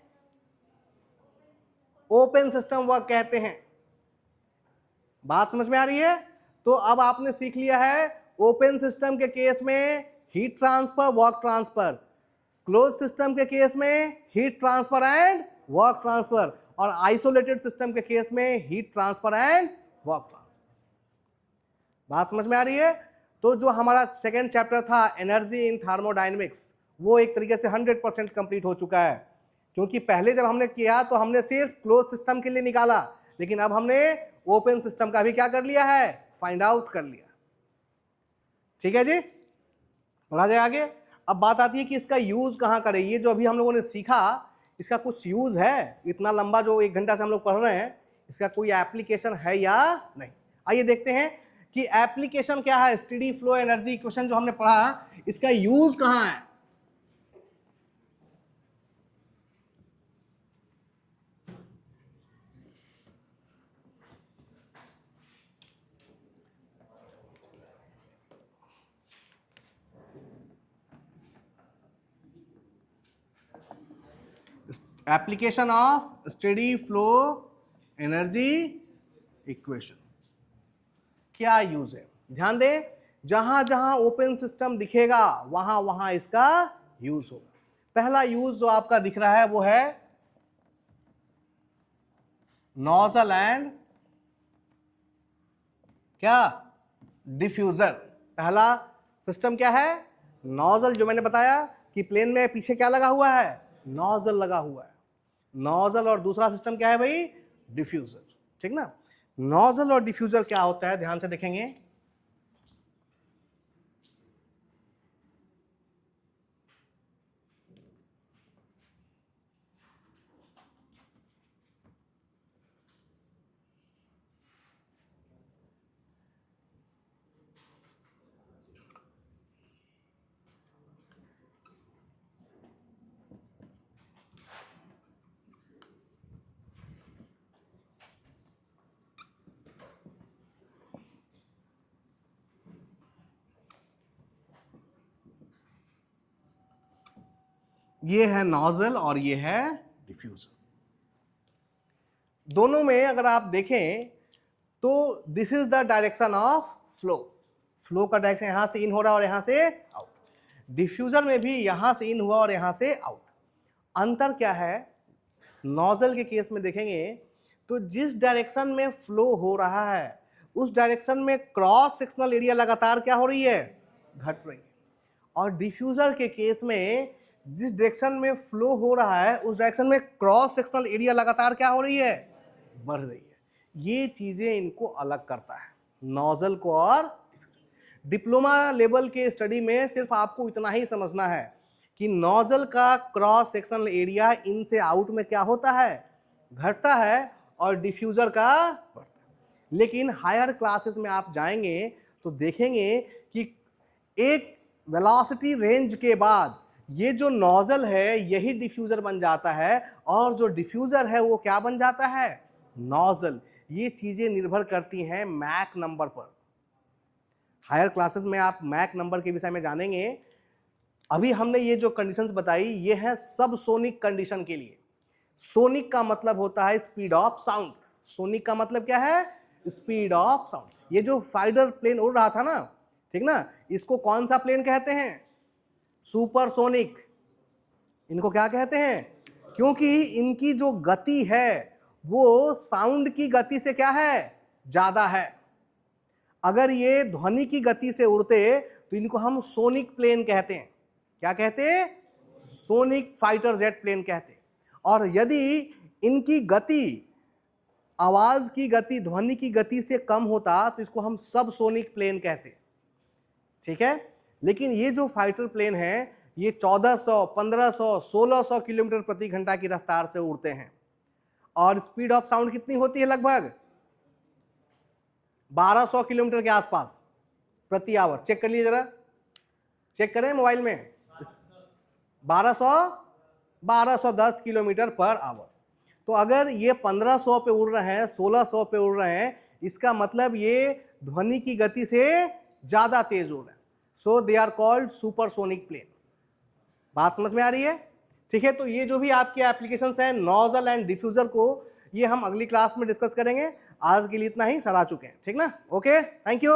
ओपन सिस्टम वर्क कहते हैं। बात समझ में आ रही है, तो अब आपने सीख लिया है ओपन सिस्टम के केस में heat transfer work transfer, close system के केस में heat transfer and work transfer, और आइसोलेटेड सिस्टम के केस में heat transfer and work transfer. बात समझ में आ रही है, तो जो हमारा सेकेंड चैप्टर था एनर्जी इन थर्मोडायनेमिक्स वो एक तरीके से 100% कंप्लीट हो चुका है, क्योंकि पहले जब हमने किया तो हमने सिर्फ क्लोज सिस्टम के लिए निकाला, लेकिन अब हमने ओपन सिस्टम का भी क्या कर लिया है, फाइंड आउट कर लिया। ठीक है जी, बढ़ा जाए आगे। अब बात आती है कि इसका यूज कहाँ करें। ये जो अभी हम लोगों ने सीखा इसका कुछ यूज है, इतना लंबा जो 1 घंटा से हम लोग पढ़ रहे हैं इसका कोई एप्लीकेशन है या नहीं। आइए देखते हैं कि एप्लीकेशन क्या है, स्टेडी फ्लो एनर्जी इक्वेशन जो हमने पढ़ा इसका यूज कहाँ है। Application of steady flow energy equation क्या यूज है, ध्यान दें, जहां जहां ओपन सिस्टम दिखेगा वहां वहां इसका यूज होगा। पहला यूज जो आपका दिख रहा है वो है नोजल एंड क्या, डिफ्यूजर। पहला सिस्टम क्या है, नोजल, जो मैंने बताया कि प्लेन में पीछे क्या लगा हुआ है, नोजल लगा हुआ है, नोजल। और दूसरा सिस्टम क्या है भाई, डिफ्यूजर। ठीक ना, नोजल और डिफ्यूजर क्या होता है ध्यान से देखेंगे। ये है नोजल और ये है डिफ्यूजर। दोनों में अगर आप देखें तो this is the direction of flow, flow का डायरेक्शन यहां से इन हो रहा है और यहां से आउट। डिफ्यूजर में भी यहां से इन हुआ और यहां से आउट। अंतर क्या है, नोजल के केस में देखेंगे तो जिस डायरेक्शन में फ्लो हो रहा है उस डायरेक्शन में क्रॉस सेक्शनल एरिया लगातार क्या हो रही है, घट रही है। और डिफ्यूजर के केस में जिस डायरेक्शन में फ्लो हो रहा है उस डायरेक्शन में क्रॉस सेक्शनल एरिया लगातार क्या हो रही है, बढ़ रही है। ये चीजें इनको अलग करता है, नोजल को और डिप्लोमा लेवल के स्टडी में सिर्फ आपको इतना ही समझना है कि नोजल का क्रॉस सेक्शनल एरिया इन से आउट में क्या होता है, घटता है, और डिफ्यूजर का बढ़ता है। लेकिन हायर क्लासेस में आप जाएंगे तो देखेंगे कि एक वेलोसिटी रेंज के बाद ये जो नोजल है यही डिफ्यूजर बन जाता है, और जो डिफ्यूजर है वो क्या बन जाता है, नोजल। ये चीजें निर्भर करती हैं मैक नंबर पर। हायर क्लासेस में आप मैक नंबर के विषय में जानेंगे। अभी हमने ये जो कंडीशंस बताई ये है सब सोनिक कंडीशन के लिए। सोनिक का मतलब होता है स्पीड ऑफ साउंड। सोनिक का मतलब क्या है, स्पीड ऑफ साउंड। ये जो फाइटर प्लेन उड़ रहा था ना, ठीक ना, इसको कौन सा प्लेन कहते हैं, सुपरसोनिक। इनको क्या कहते हैं, क्योंकि इनकी जो गति है वो साउंड की गति से क्या है, ज्यादा है। अगर ये ध्वनि की गति से उड़ते तो इनको हम सोनिक प्लेन कहते हैं। क्या कहते हैं, सोनिक फाइटर जेट प्लेन कहते हैं। और यदि इनकी गति आवाज की गति ध्वनि की गति से कम होता तो इसको हम सब सोनिक प्लेन कहते हैं, ठीक है। लेकिन ये जो फाइटर प्लेन है ये 1400, 1500, 1600 किलोमीटर प्रति घंटा की रफ्तार से उड़ते हैं, और स्पीड ऑफ साउंड कितनी होती है, लगभग 1200 किलोमीटर के आसपास प्रति आवर। चेक कर लीजिए जरा, चेक करें मोबाइल में, 1210 किलोमीटर पर आवर। तो अगर ये 1500 पे उड़ रहे हैं, 1600 पे उड़ रहे हैं, इसका मतलब ये ध्वनि की गति से ज्यादा तेज उड़ रहे हैं। So they are called supersonic plane. बात समझ में आ रही है, ठीक है। तो ये जो भी आपके एप्लीकेशंस हैं नोजल एंड डिफ्यूजर को, ये हम अगली क्लास में डिस्कस करेंगे। आज के लिए इतना ही, सर आ चुके हैं, ठीक ना। Okay, thank you.